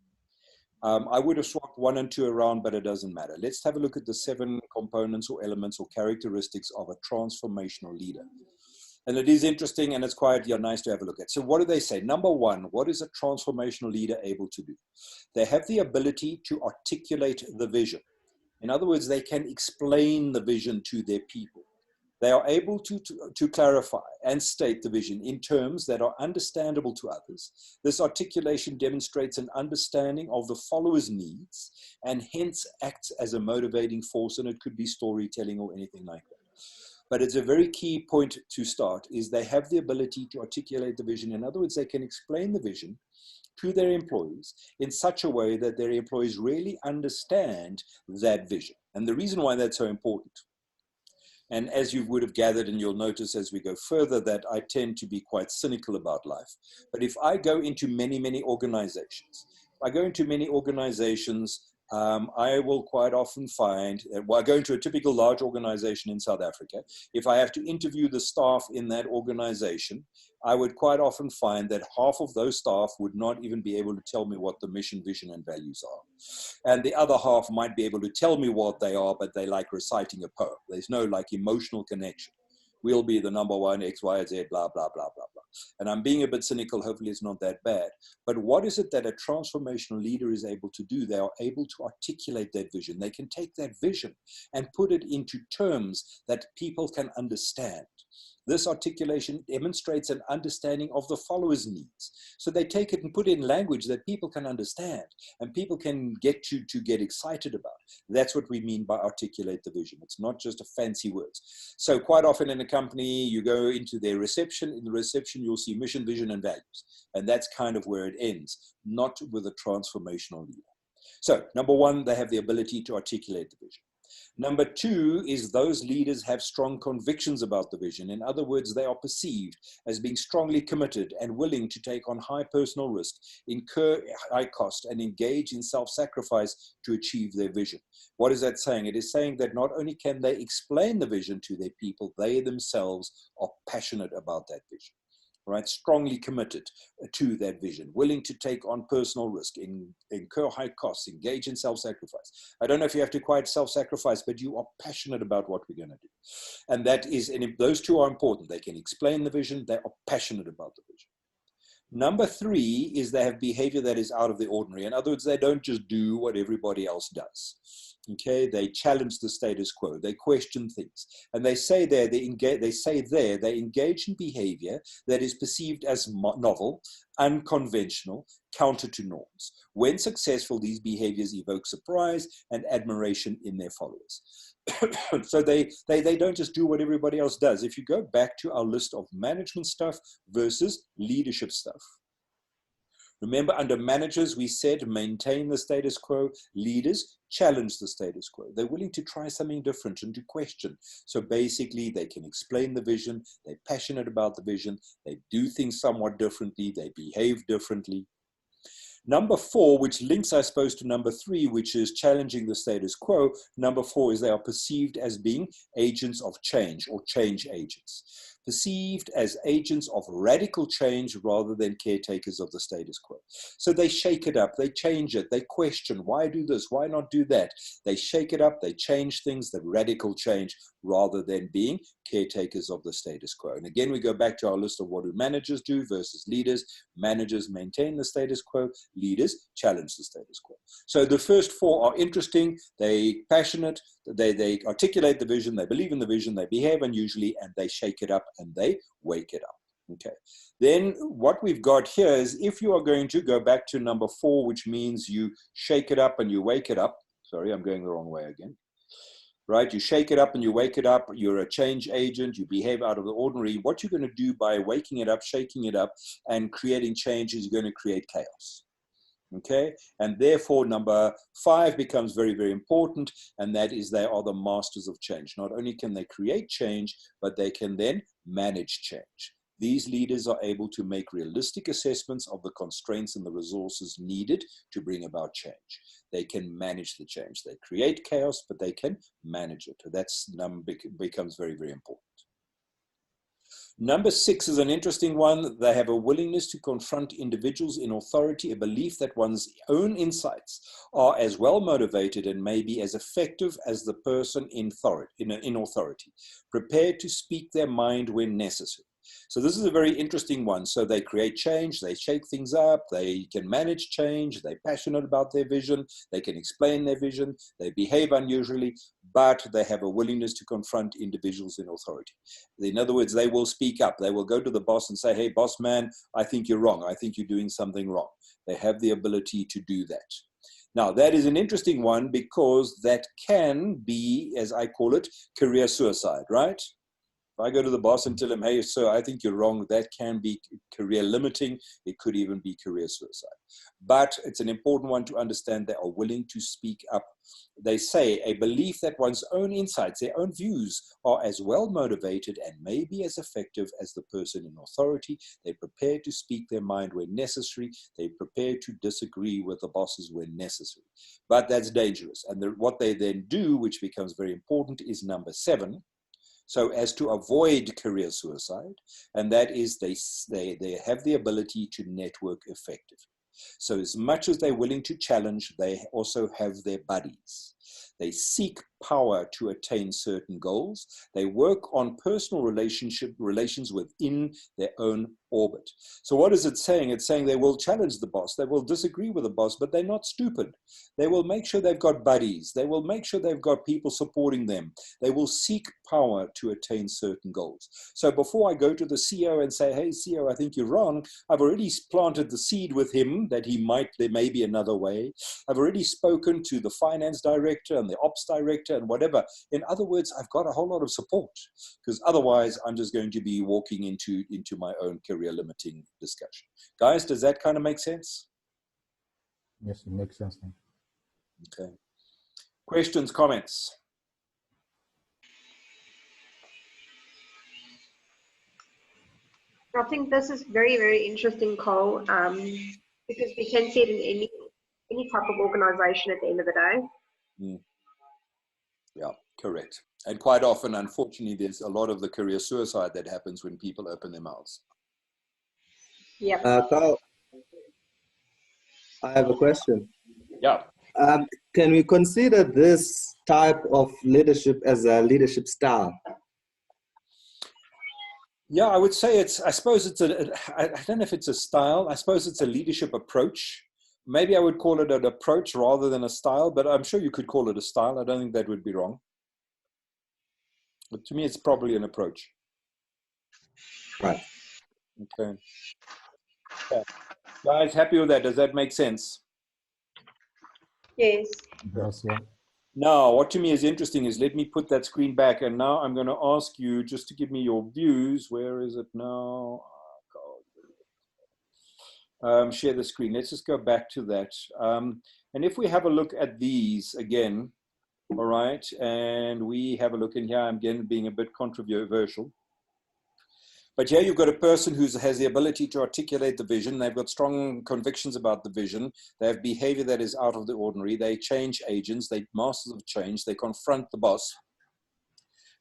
I would have swapped 1 and 2 around, but it doesn't matter. Let's have a look at the 7 components or elements or characteristics of a transformational leader. And it is interesting and it's quite nice to have a look at. So what do they say? Number 1, what is a transformational leader able to do? They have the ability to articulate the vision. In other words, they can explain the vision to their people. They are able to clarify and state the vision in terms that are understandable to others. This articulation demonstrates an understanding of the follower's needs and hence acts as a motivating force, and it could be storytelling or anything like that. But it's a very key point to start, is they have the ability to articulate the vision. In other words, they can explain the vision to their employees in such a way that their employees really understand that vision. And the reason why that's so important, and as you would have gathered, and you'll notice as we go further, that I tend to be quite cynical about life. But if I go into many organizations, I will quite often find, I go into a typical large organization in South Africa, if I have to interview the staff in that organization, I would quite often find that half of those staff would not even be able to tell me what the mission, vision, and values are. And the other half might be able to tell me what they are, but they like reciting a poem. There's no emotional connection. We'll be the number 1, X, Y, Z, blah, blah, blah, blah, blah. And I'm being a bit cynical, hopefully it's not that bad. But what is it that a transformational leader is able to do? They are able to articulate that vision. They can take that vision and put it into terms that people can understand. This articulation demonstrates an understanding of the follower's needs. So they take it and put it in language that people can understand and people can get to get excited about. That's what we mean by articulate the vision. It's not just a fancy words. So quite often in a company, you go into their reception. In the reception, you'll see mission, vision, and values. And that's kind of where it ends, not with a transformational leader. So number 1, they have the ability to articulate the vision. Number 2 is those leaders have strong convictions about the vision. In other words, they are perceived as being strongly committed and willing to take on high personal risk, incur high cost, and engage in self-sacrifice to achieve their vision. What is that saying? It is saying that not only can they explain the vision to their people, they themselves are passionate about that vision. Right, strongly committed to that vision, willing to take on personal risk, incur high costs, engage in self-sacrifice. I don't know if you have to quite self-sacrifice, but you are passionate about what we're going to do. And that is, and those two are important. They can explain the vision, they are passionate about the vision. Number 3 is they have behavior that is out of the ordinary. In other words, they don't just do what everybody else does. Okay, they challenge the status quo. They question things, and they say there they engage in behavior that is perceived as novel, unconventional, counter to norms. When successful, these behaviors evoke surprise and admiration in their followers. So they don't just do what everybody else does. If you go back to our list of management stuff versus leadership stuff, remember, under managers, we said maintain the status quo. Leaders challenge the status quo. They're willing to try something different and to question. So basically, they can explain the vision. They're passionate about the vision. They do things somewhat differently. They behave differently. Number 4, which links, I suppose, to number 3, which is challenging the status quo. Number 4 is they are perceived as being agents of change or change agents. Perceived as agents of radical change rather than caretakers of the status quo. So they shake it up, they change it, they question, why do this, why not do that? They shake it up, they change things, the radical change, rather than being caretakers of the status quo. And again, we go back to our list of what do managers do versus leaders. Managers maintain the status quo, leaders challenge the status quo. So the first 4 are interesting, they passionate, they articulate the vision, they believe in the vision, they behave unusually, and they shake it up and they wake it up. Okay. Then what we've got here is, if you are going to go back to number 4, which means you shake it up and you wake it up. Sorry, I'm going the wrong way again. Right, you shake it up and you wake it up. You're a change agent. You behave out of the ordinary. What you're going to do by waking it up, shaking it up, and creating change is you're going to create chaos. Okay, and therefore number 5 becomes very, very important, and that is they are the masters of change. Not only can they create change, but they can then manage change. These leaders are able to make realistic assessments of the constraints and the resources needed to bring about change. They can manage the change. They create chaos, but they can manage it. That's becomes very, very important. Number 6 is an interesting one. They have a willingness to confront individuals in authority, a belief that one's own insights are as well motivated and maybe as effective as the person in authority, prepared to speak their mind when necessary. So this is a very interesting one. So they create change, they shake things up, they can manage change, they're passionate about their vision, they can explain their vision, they behave unusually, but they have a willingness to confront individuals in authority. In other words, they will speak up. They will go to the boss and say, hey, boss man, I think you're wrong. I think you're doing something wrong. They have the ability to do that. Now, that is an interesting one because that can be, as I call it, career suicide, right? If I go to the boss and tell him, hey, sir, I think you're wrong, that can be career limiting. It could even be career suicide. But it's an important one to understand. They are willing to speak up. They say a belief that one's own insights, their own views are as well motivated and maybe as effective as the person in authority. They're prepared to speak their mind when necessary. They're prepared to disagree with the bosses when necessary. But that's dangerous. And what they then do, which becomes very important, is number 7. So as to avoid career suicide, and that is they have the ability to network effectively. So as much as they're willing to challenge, they also have their buddies. They seek power to attain certain goals. They work on personal relations within their own orbit. So what is it saying? It's saying they will challenge the boss. They will disagree with the boss, but they're not stupid. They will make sure they've got buddies. They will make sure they've got people supporting them. They will seek power to attain certain goals. So before I go to the CEO and say, hey, CEO, I think you're wrong, I've already planted the seed with him that there may be another way. I've already spoken to the finance director and the ops director and whatever. In other words, I've got a whole lot of support, because otherwise I'm just going to be walking into my own career limiting discussion. Guys, does that kind of make sense? Yes, it makes sense. Okay. Questions, comments? I think this is very, very interesting, Cole, because we can see it in any type of organization at the end of the day. Yeah, correct. And quite often, unfortunately, there's a lot of the career suicide that happens when people open their mouths. Yeah. Carl, I have a question. Yeah. Can we consider this type of leadership as a leadership style? Yeah, I would say I suppose it's I don't know if it's a style. I suppose it's a leadership approach. maybe I would call it an approach rather than a style, but I'm sure you could call it a style. I don't think that would be wrong. But to me, it's probably an approach. Right. Okay. Yeah. Guys, happy with that? Does that make sense? Yes. Yes, yeah. Now, what to me is interesting is, let me put that screen back, and now I'm going to ask you just to give me your views. Where is it now? Oh, God. Share the screen. Let's just go back to that. And if we have a look at these again, all right, and we have a look in here, I'm again being a bit controversial. But here you've got a person who has the ability to articulate the vision. They've got strong convictions about the vision. They have behavior that is out of the ordinary. They change agents. They're masters of change. They confront the boss,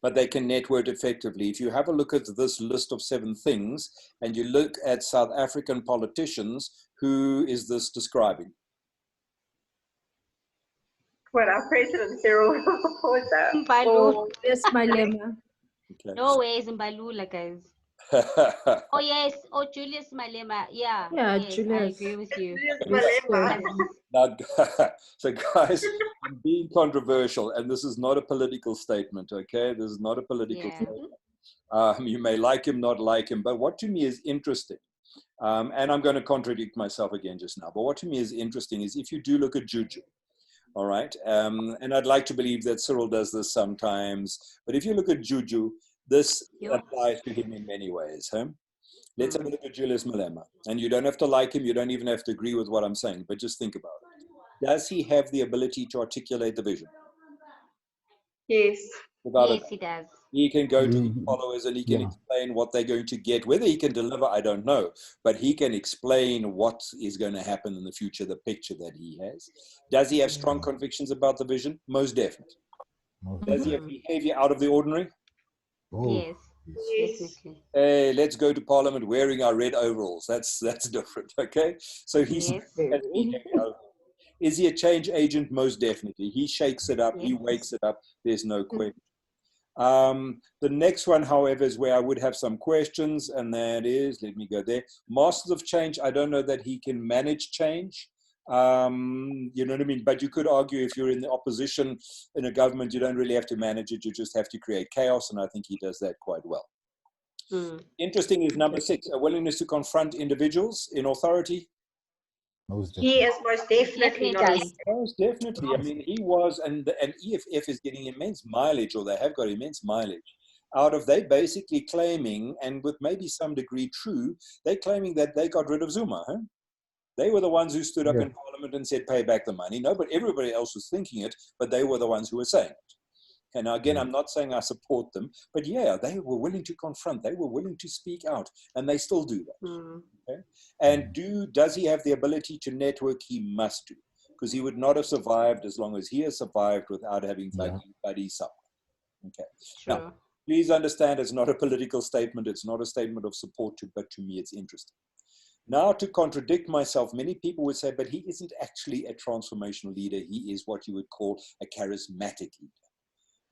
but they can network effectively. If you have a look at this list of 7 things and you look at South African politicians, who is this describing? Well, our president, Cyril Ramaphosa. Mbalu. Yes, my lemma. Okay. No ways, Mbalula, guys. Oh yes, oh Julius Malema, yeah, Yeah, yes, I Julius. agree with you. Julius Malema. Now, so guys, I'm being controversial, and this is not a political statement, okay? This is not a political Yeah. statement. You may like him, not like him, but what to me is interesting, and I'm going to contradict myself again just now, but what to me is interesting is if you do look at Juju, all right, and I'd like to believe that Cyril does this sometimes, but if you look at Juju, this applies to him in many ways. Huh? Let's have a look at Julius Malema. And you don't have to like him. You don't even have to agree with what I'm saying, but just think about it. Does he have the ability to articulate the vision? Yes. Without Yes, he does. He can go to his followers and he can Yeah. explain what they're going to get. Whether he can deliver, I don't know. But he can explain what is going to happen in the future, the picture that he has. Does he have strong convictions about the vision? Most definitely. Does he have behavior out of the ordinary? Oh, Yes, definitely. Hey, let's go to Parliament wearing our red overalls. That's different, okay? So he's Yes. is he a change agent? Most definitely. He shakes it up. He wakes it up. There's no question. The next one, however, is where I would have some questions, and that is, let me go there. Masters of change. I don't know that he can manage change. You know what I mean? But you could argue if you're in the opposition in a government, you don't really have to manage it. You just have to create chaos. And I think he does that quite well. Interesting is number 6, a willingness to confront individuals in authority. He is most definitely not. Most definitely. I mean, he was, and EFF is getting immense mileage, or they have got immense mileage out of, they basically claiming, and with maybe some degree true, they're claiming that they got rid of Zuma. Huh? They were the ones who stood up in Parliament and said, pay back the money. No, but everybody else was thinking it, but they were the ones who were saying it. And now, again, I'm not saying I support them, but yeah, they were willing to confront. They were willing to speak out, and they still do that. Okay? And does he have the ability to network? He must do, because he would not have survived as long as he has survived without having buddies somewhere. Okay. Sure. Now, please understand, it's not a political statement. It's not a statement of support, but to me, it's interesting. Now, to contradict myself, many people would say, but he isn't actually a transformational leader. He is what you would call a charismatic leader.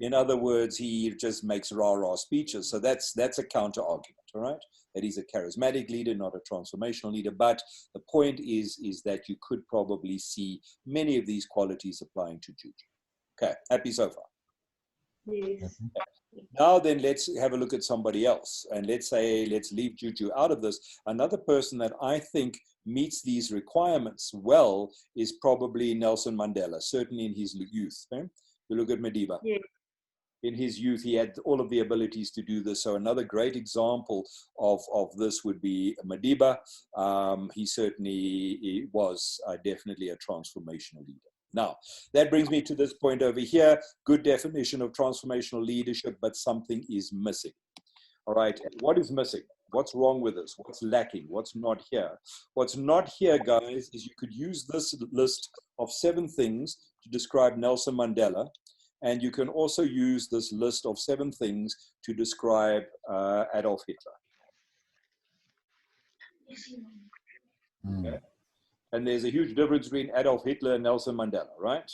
In other words, he just makes rah-rah speeches. So that's a counter argument, all right? That he's a charismatic leader, not a transformational leader. But the point is that you could probably see many of these qualities applying to Juju. Okay, happy so far? Yes. Now then, let's have a look at somebody else. And let's leave Juju out of this. Another person that I think meets these requirements well is probably Nelson Mandela, certainly in his youth. Okay? You look at Madiba. Yeah. In his youth, he had all of the abilities to do this. So another great example of this would be Madiba. He certainly was definitely a transformational leader. Now, that brings me to this point over here. Good definition of transformational leadership, but something is missing. All right, what is missing? What's wrong with this? What's lacking? What's not here? What's not here, guys, is you could use this list of 7 things to describe Nelson Mandela. And you can also use this list of 7 things to describe Adolf Hitler. Okay? And there's a huge difference between Adolf Hitler and Nelson Mandela, right?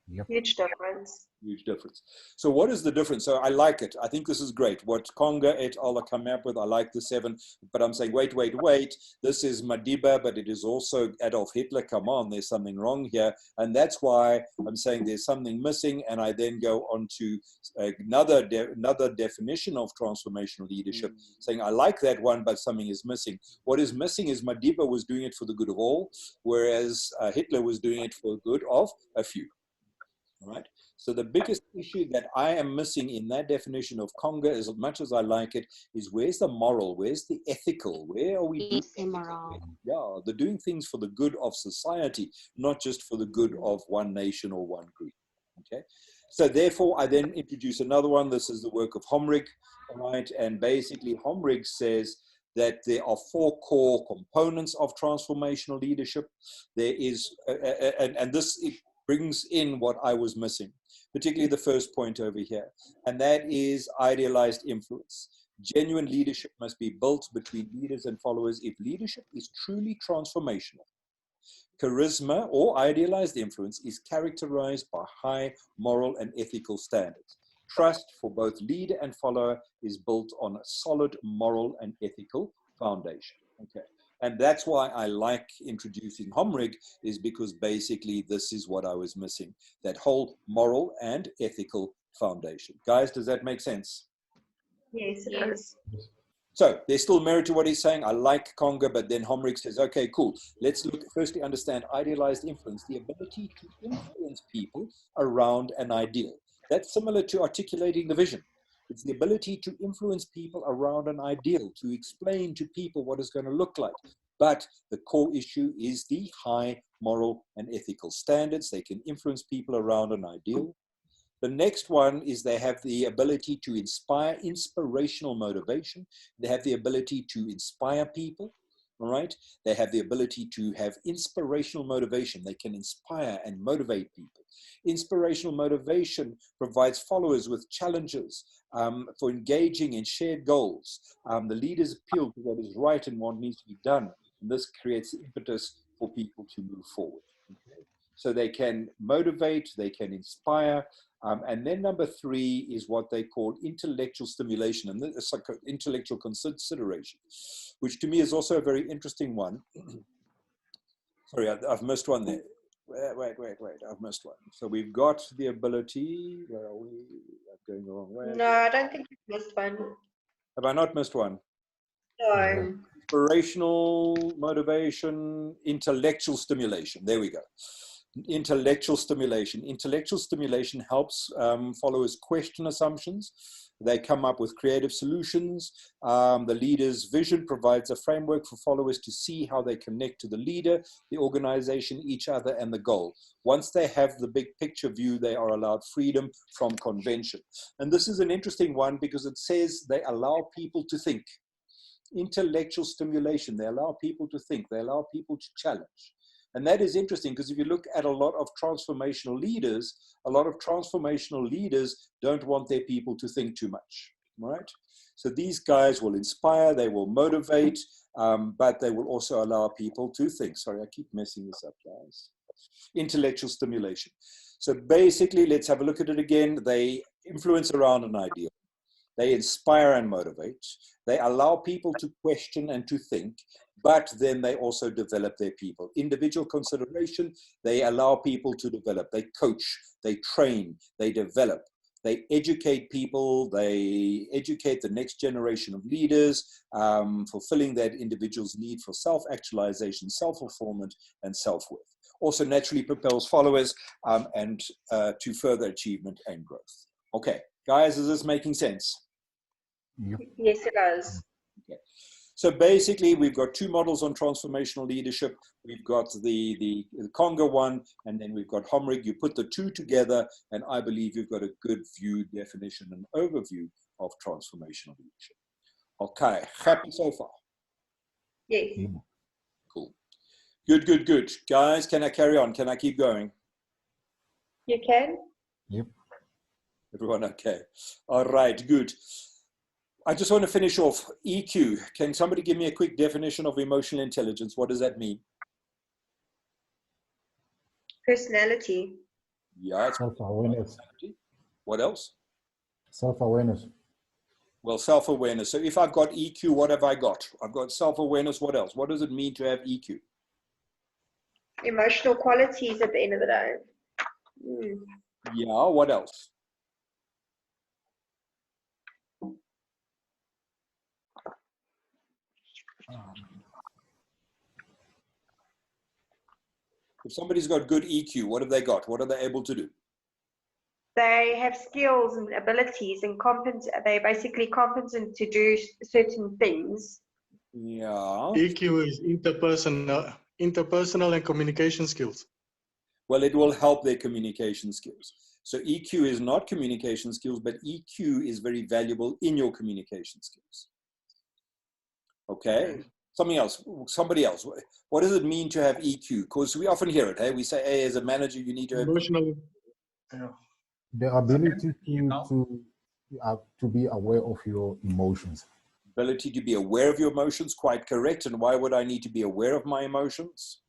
Yep. Huge difference. Huge difference. So what is the difference? So I like it. I think this is great. What Conga et al. Are coming up with, I like the 7, but I'm saying, wait. This is Madiba, but it is also Adolf Hitler. Come on, there's something wrong here. And that's why I'm saying there's something missing. And I then go on to another definition of transformational leadership, saying, I like that one, but something is missing. What is missing is Madiba was doing it for the good of all, whereas Hitler was doing it for the good of a few. Right? So the biggest issue that I am missing in that definition of Conga, as much as I like it, is where's the moral, where's the ethical, where are we doing immoral? Yeah, they're doing things for the good of society, not just for the good of one nation or one group. Okay, so therefore I then introduce another one. This is the work of Homrig, right? And basically Homrig says that there are 4 core components of transformational leadership. There is, and this brings in what I was missing, particularly the first point over here, and that is idealized influence. Genuine leadership must be built between leaders and followers if leadership is truly transformational. Charisma or idealized influence is characterized by high moral and ethical standards. Trust for both leader and follower is built on a solid moral and ethical foundation. Okay. And that's why I like introducing Homrig, is because basically this is what I was missing, that whole moral and ethical foundation. Guys, does that make sense? Yes, it does. So there's still merit to what he's saying. I like Conga, but then Homrig says, okay, cool. Let's look, firstly understand idealized influence, the ability to influence people around an ideal. That's similar to articulating the vision. It's the ability to influence people around an ideal, to explain to people what it's going to look like. But the core issue is the high moral and ethical standards. They can influence people around an ideal. The next one is they have the ability to inspire, inspirational motivation. They have the ability to inspire people, all right? They have the ability to have inspirational motivation. They can inspire and motivate people. Inspirational motivation provides followers with challenges for engaging in shared goals. The leaders appeal to what is right and what needs to be done. And this creates impetus for people to move forward. Okay? So they can motivate, they can inspire. And then number 3 is what they call intellectual stimulation, and it's like intellectual consideration, which to me is also a very interesting one. Sorry, I've missed one there. Wait, I've missed one. So we've got the ability, where are we? I'm going the wrong way. No, I don't think you've missed one. Have I not missed one? No. Inspirational motivation, intellectual stimulation. There we go. Intellectual stimulation. Intellectual stimulation helps followers question assumptions. They come up with creative solutions. The leader's vision provides a framework for followers to see how they connect to the leader, the organization, each other, and the goal. Once they have the big picture view, they are allowed freedom from convention. And this is an interesting one because it says they allow people to think. Intellectual stimulation. They allow people to think. They allow people to challenge. And that is interesting because if you look at a lot of transformational leaders don't want their people to think too much, right? So these guys will inspire, they will motivate, but they will also allow people to think. Sorry, I keep messing this up, guys. Intellectual stimulation. So basically, let's have a look at it again. They influence around an ideal. They inspire and motivate. They allow people to question and to think, but then they also develop their people. Individual consideration, they allow people to develop. They coach, they train, they develop. They educate people, they educate the next generation of leaders, fulfilling that individual's need for self-actualization, self-fulfillment, and self-worth. Also naturally propels followers and to further achievement and growth. Okay, guys, is this making sense? Yep. Yes, it does. Okay. So basically, we've got 2 models on transformational leadership. We've got the Conga one, and then we've got Homrig. You put the 2 together, and I believe you've got a good view, definition, and overview of transformational leadership. Okay, happy so far? Yes. Cool. Good. Guys, can I carry on? Can I keep going? You can? Yep. Everyone okay? All right, good. I just want to finish off EQ. Can somebody give me a quick definition of emotional intelligence? What does that mean? Personality. Yeah, it's self-awareness. What else? Self-awareness. Well, self-awareness. So if I've got EQ, what have I got? I've got self-awareness. What else? What does it mean to have EQ? Emotional qualities at the end of the day. Yeah, what else? If somebody's got good EQ, what have they got? What are they able to do? They have skills and abilities and they're basically competent to do certain things. Yeah. EQ is interpersonal and communication skills. Well, it will help their communication skills. So EQ is not communication skills, but EQ is very valuable in your communication skills. Okay. Something else, somebody else. What does it mean to have EQ? Because we often hear it. Hey, we say, hey, as a manager, you need to have emotional. The ability to be aware of your emotions. Ability to be aware of your emotions, quite correct. And why would I need to be aware of my emotions?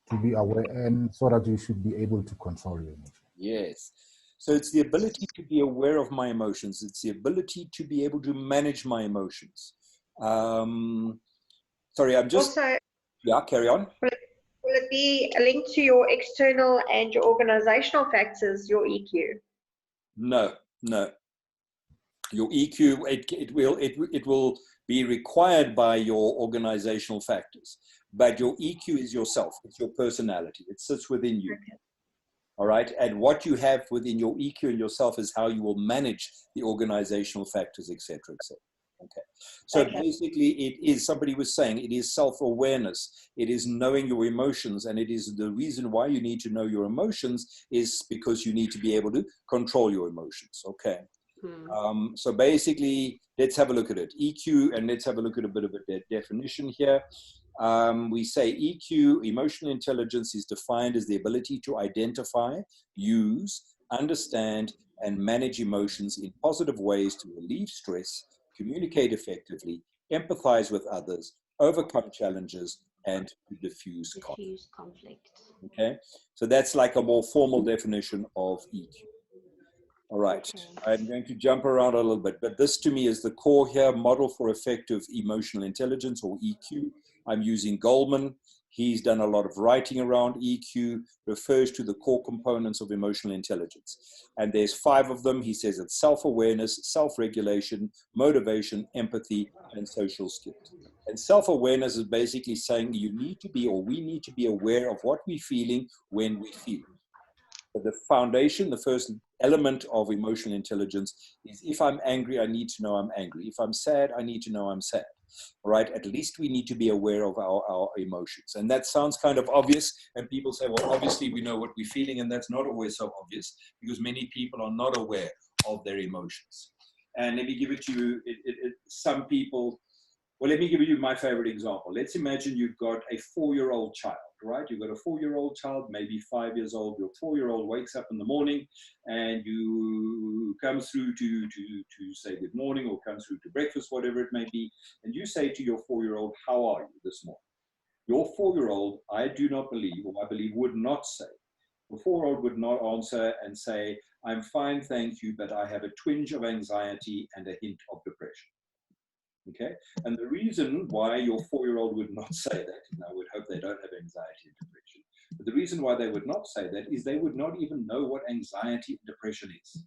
To be aware, and so that you should be able to control your emotions. Yes. So it's the ability to be aware of my emotions. It's the ability to be able to manage my emotions. Sorry, I'm just... Also, yeah, carry on. Will it be linked to your external and your organizational factors, your EQ? No, no. Your EQ, it will be required by your organizational factors, but your EQ is yourself. It's your personality. It sits within you. Okay. All right. And what you have within your EQ and yourself is how you will manage the organizational factors, et cetera, et cetera. Okay. So basically it is, somebody was saying, it is self-awareness. It is knowing your emotions. And it is the reason why you need to know your emotions is because you need to be able to control your emotions. Okay. So basically, let's have a look at it. EQ, and let's have a look at a bit of a definition here. We say EQ, emotional intelligence, is defined as the ability to identify, use, understand, and manage emotions in positive ways to relieve stress, communicate effectively, empathize with others, overcome challenges, and to diffuse conflict. Okay, so that's like a more formal definition of EQ. All right, I'm going to jump around a little bit, but this to me is the core here, model for effective emotional intelligence, or EQ. I'm using Goldman. He's done a lot of writing around EQ, refers to the core components of emotional intelligence. And there's 5 of them. He says it's self-awareness, self-regulation, motivation, empathy, and social skills. And self-awareness is basically saying you need to be, or we need to be aware of what we're feeling when we feel it. The foundation, the first element of emotional intelligence is if I'm angry, I need to know I'm angry. If I'm sad, I need to know I'm sad. All right, at least we need to be aware of our emotions. And that sounds kind of obvious. And people say, well, obviously we know what we're feeling. And that's not always so obvious because many people are not aware of their emotions. And let me give it to you, some people, well, let me give you my favorite example. Let's imagine you've got a 4-year-old child, right? You've got a 4-year-old child, maybe 5 years old. Your 4-year-old wakes up in the morning and you come through to say good morning, or comes through to breakfast, whatever it may be. And you say to your 4-year-old, how are you this morning? Your 4-year-old, I do not believe, or I believe would not say. The 4-year-old would not answer and say, I'm fine, thank you, but I have a twinge of anxiety and a hint of depression. Okay, and the reason why your 4-year-old would not say that, and I would hope they don't have anxiety and depression, but the reason why they would not say that is they would not even know what anxiety and depression is.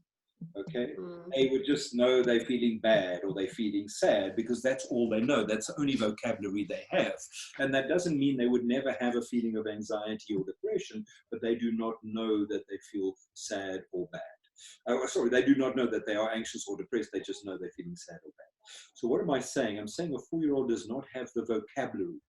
Okay, they would just know they're feeling bad or they're feeling sad because that's all they know. That's the only vocabulary they have. And that doesn't mean they would never have a feeling of anxiety or depression, but they do not know that they feel sad or bad. Sorry, they do not know that they are anxious or depressed. They just know they're feeling sad or bad. So what am I saying? I'm saying a 4-year-old does not have the vocabulary.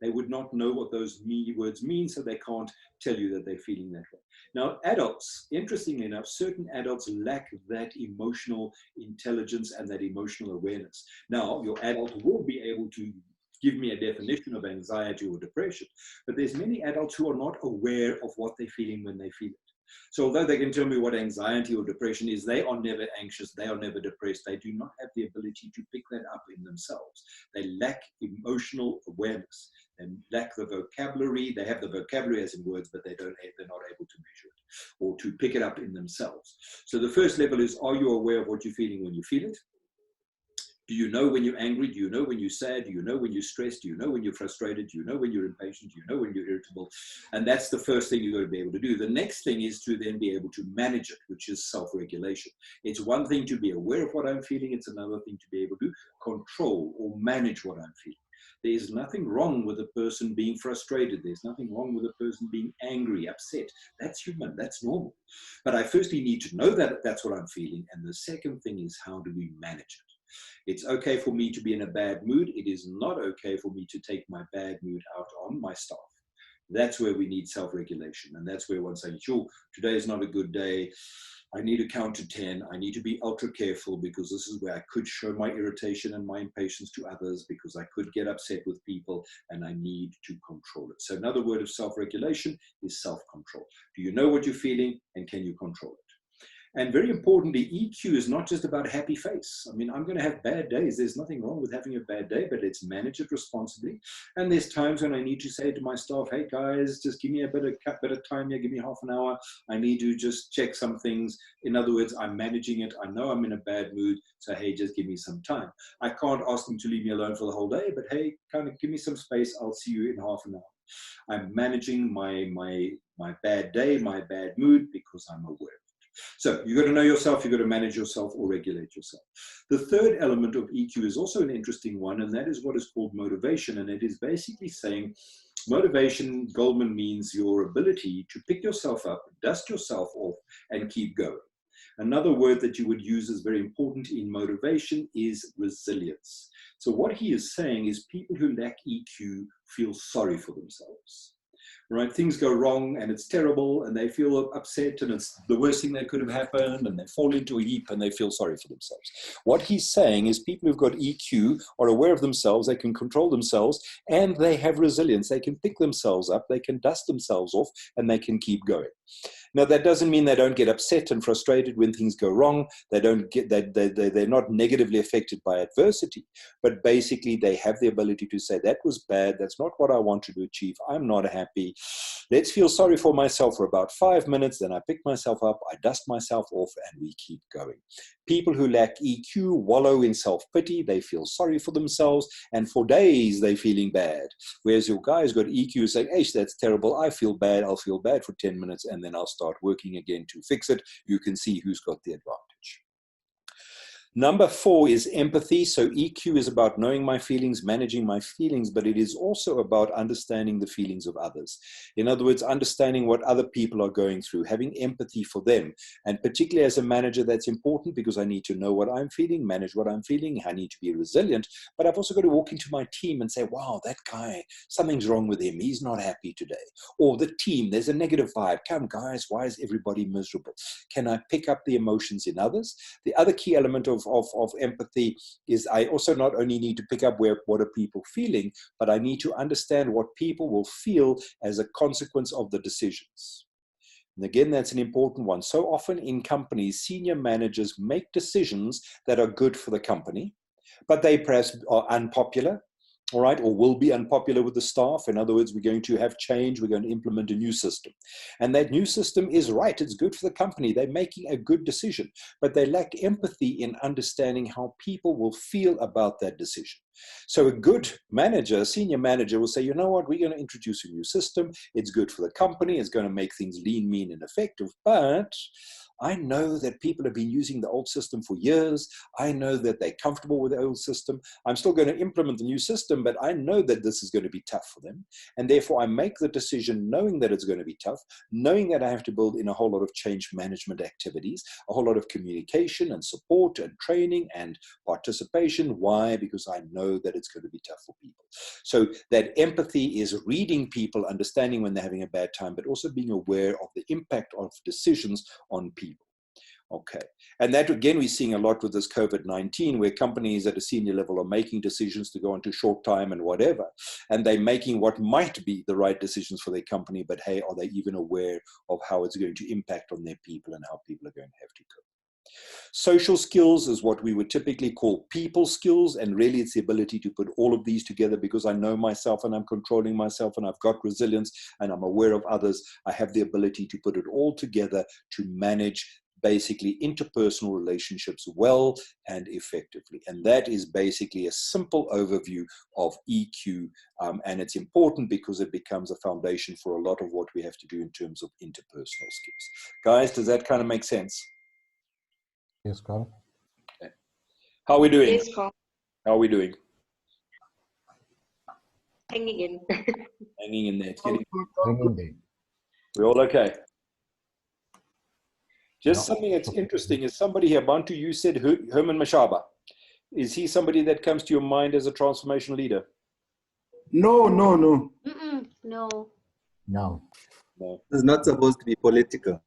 They would not know what those words mean, so they can't tell you that they're feeling that way. Now, adults, interestingly enough, certain adults lack that emotional intelligence and that emotional awareness. Now, your adult will be able to give me a definition of anxiety or depression, but there's many adults who are not aware of what they're feeling when they feel it. So although they can tell me what anxiety or depression is, they are never anxious, they are never depressed. They do not have the ability to pick that up in themselves. They lack emotional awareness and lack the vocabulary. They have the vocabulary as in words, but they're not able to measure it. or to pick it up in themselves. So the first level is, are you aware of what you're feeling when you feel it? Do you know when you're angry? Do you know when you're sad? Do you know when you're stressed? Do you know when you're frustrated? Do you know when you're impatient? Do you know when you're irritable? And that's the first thing you've got to be able to do. The next thing is to then be able to manage it, which is self-regulation. It's one thing to be aware of what I'm feeling. It's another thing to be able to control or manage what I'm feeling. There's nothing wrong with a person being frustrated. There's nothing wrong with a person being angry, upset. That's human. That's normal. But I firstly need to know that that's what I'm feeling. And the second thing is, how do we manage it? It's okay for me to be in a bad mood. It is not okay for me to take my bad mood out on my staff. That's where we need self-regulation. And that's where one saying, sure, today is not a good day. I need to count to 10. I need to be ultra careful because this is where I could show my irritation and my impatience to others, because I could get upset with people and I need to control it. So another word of self-regulation is self-control. Do you know what you're feeling and can you control it? And very importantly, EQ is not just about a happy face. I mean, I'm going to have bad days. There's nothing wrong with having a bad day, but let's manage it responsibly. And there's times when I need to say to my staff, hey guys, just give me a bit of time here, give me half an hour. I need to just check some things. In other words, I'm managing it. I know I'm in a bad mood, so hey, just give me some time. I can't ask them to leave me alone for the whole day, but hey, kind of give me some space. I'll see you in half an hour. I'm managing my bad day, my bad mood, because I'm aware. So you've got to know yourself, you've got to manage yourself or regulate yourself. The third element of EQ is also an interesting one, and that is what is called motivation. And it is basically saying, motivation, Goldman, means your ability to pick yourself up, dust yourself off, and keep going. Another word that you would use as very important in motivation is resilience. So what he is saying is people who lack EQ feel sorry for themselves. Right, things go wrong and it's terrible and they feel upset and it's the worst thing that could have happened and they fall into a heap and they feel sorry for themselves. What he's saying is people who've got EQ are aware of themselves, they can control themselves, and they have resilience. They can pick themselves up, they can dust themselves off, and they can keep going. Now, that doesn't mean they don't get upset and frustrated when things go wrong. They don't get that they're not negatively affected by adversity, but basically they have the ability to say, that was bad. That's not what I wanted to achieve. I'm not happy. Let's feel sorry for myself for about 5 minutes. Then I pick myself up, I dust myself off, and we keep going. People who lack EQ wallow in self-pity. They feel sorry for themselves, and for days they're feeling bad. Whereas your guy's got EQ saying, hey, that's terrible. I feel bad. I'll feel bad for 10 minutes, and then I'll start working again to fix it. You can see who's got the advantage. Number 4 is empathy. So EQ is about knowing my feelings, managing my feelings, but it is also about understanding the feelings of others. In other words, understanding what other people are going through, having empathy for them. And particularly as a manager, that's important because I need to know what I'm feeling, manage what I'm feeling. I need to be resilient, but I've also got to walk into my team and say, wow, that guy, something's wrong with him. He's not happy today. Or the team, there's a negative vibe. Come guys, why is everybody miserable? Can I pick up the emotions in others? The other key element of empathy is I also not only need to pick up what are people feeling, but I need to understand what people will feel as a consequence of the decisions. And again, that's an important one. So often in companies, senior managers make decisions that are good for the company, but they perhaps are unpopular, all right, or will be unpopular with the staff. In other words, we're going to have change. We're going to implement a new system. And that new system is right. It's good for the company. They're making a good decision, but they lack empathy in understanding how people will feel about that decision. So a good manager, a senior manager will say, you know what, we're going to introduce a new system. It's good for the company. It's going to make things lean, mean, and effective. But I know that people have been using the old system for years. I know that they're comfortable with the old system. I'm still going to implement the new system, but I know that this is going to be tough for them. And therefore, I make the decision knowing that it's going to be tough, knowing that I have to build in a whole lot of change management activities, a whole lot of communication and support and training and participation. Why? Because I know that it's going to be tough for people. So that empathy is reading people, understanding when they're having a bad time, but also being aware of the impact of decisions on people. Okay, and that again we're seeing a lot with this COVID-19, where companies at a senior level are making decisions to go into short time and whatever, and they're making what might be the right decisions for their company, but hey, are they even aware of how it's going to impact on their people and how people are going to have to cope? Social skills is what we would typically call people skills, and really it's the ability to put all of these together, because I know myself and I'm controlling myself and I've got resilience and I'm aware of others. I have the ability to put it all together to manage basically interpersonal relationships well and effectively. And that is basically a simple overview of EQ. And it's important because it becomes a foundation for a lot of what we have to do in terms of interpersonal skills. Guys, does that kind of make sense? Yes, Carl. Okay. How are we doing? Yes, Carl. How are we doing? Hanging in. Hanging in there. It's getting Hanging there. We're all okay. Just Yeah. something that's interesting is somebody here, Bantu, you said Herman Mashaba. Is he somebody that comes to your mind as a transformation leader? No, no, no. No. No. No. It's not supposed to be political.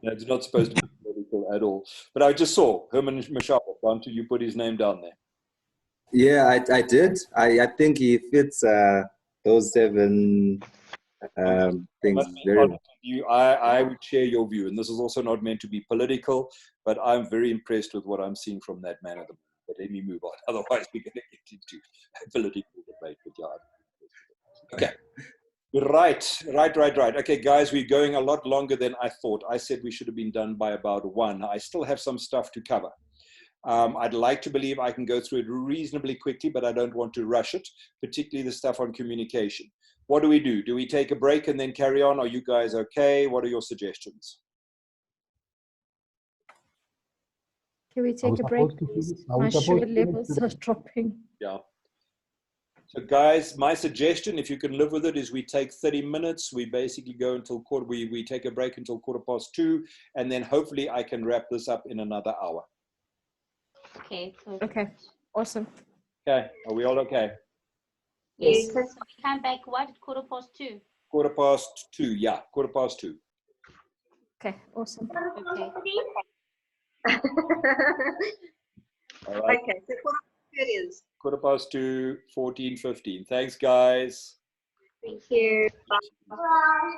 No, it's not supposed to be political at all. But I just saw Herman Mashaba. Bantu, you put his name down there. Yeah, I did. I think he fits those 7 things very well. I would share your view, and this is also not meant to be political, but I'm very impressed with what I'm seeing from that man at the moment. But let me move on. Otherwise, we're going to get into a political debate. But yeah, okay. Right. Okay, guys, we're going a lot longer than I thought. I said we should have been done by about 1. I still have some stuff to cover. I'd like to believe I can go through it reasonably quickly, but I don't want to rush it, particularly the stuff on communication. What do we do? Do we take a break and then carry on? Are you guys okay? What are your suggestions? Can we take a break, please? My sugar levels are dropping. Yeah. So guys, my suggestion, if you can live with it, is we take 30 minutes. We basically go until we take a break until 2:15, and then hopefully I can wrap this up in another hour. Okay. Okay. Awesome. Okay. Are we all okay? Yes. So we come back, what, 2:15? 2:15, yeah, 2:15. Okay, awesome. Okay. All right. Okay, so what it is? 2:15, 14:15. Thanks, guys. Thank you. Bye.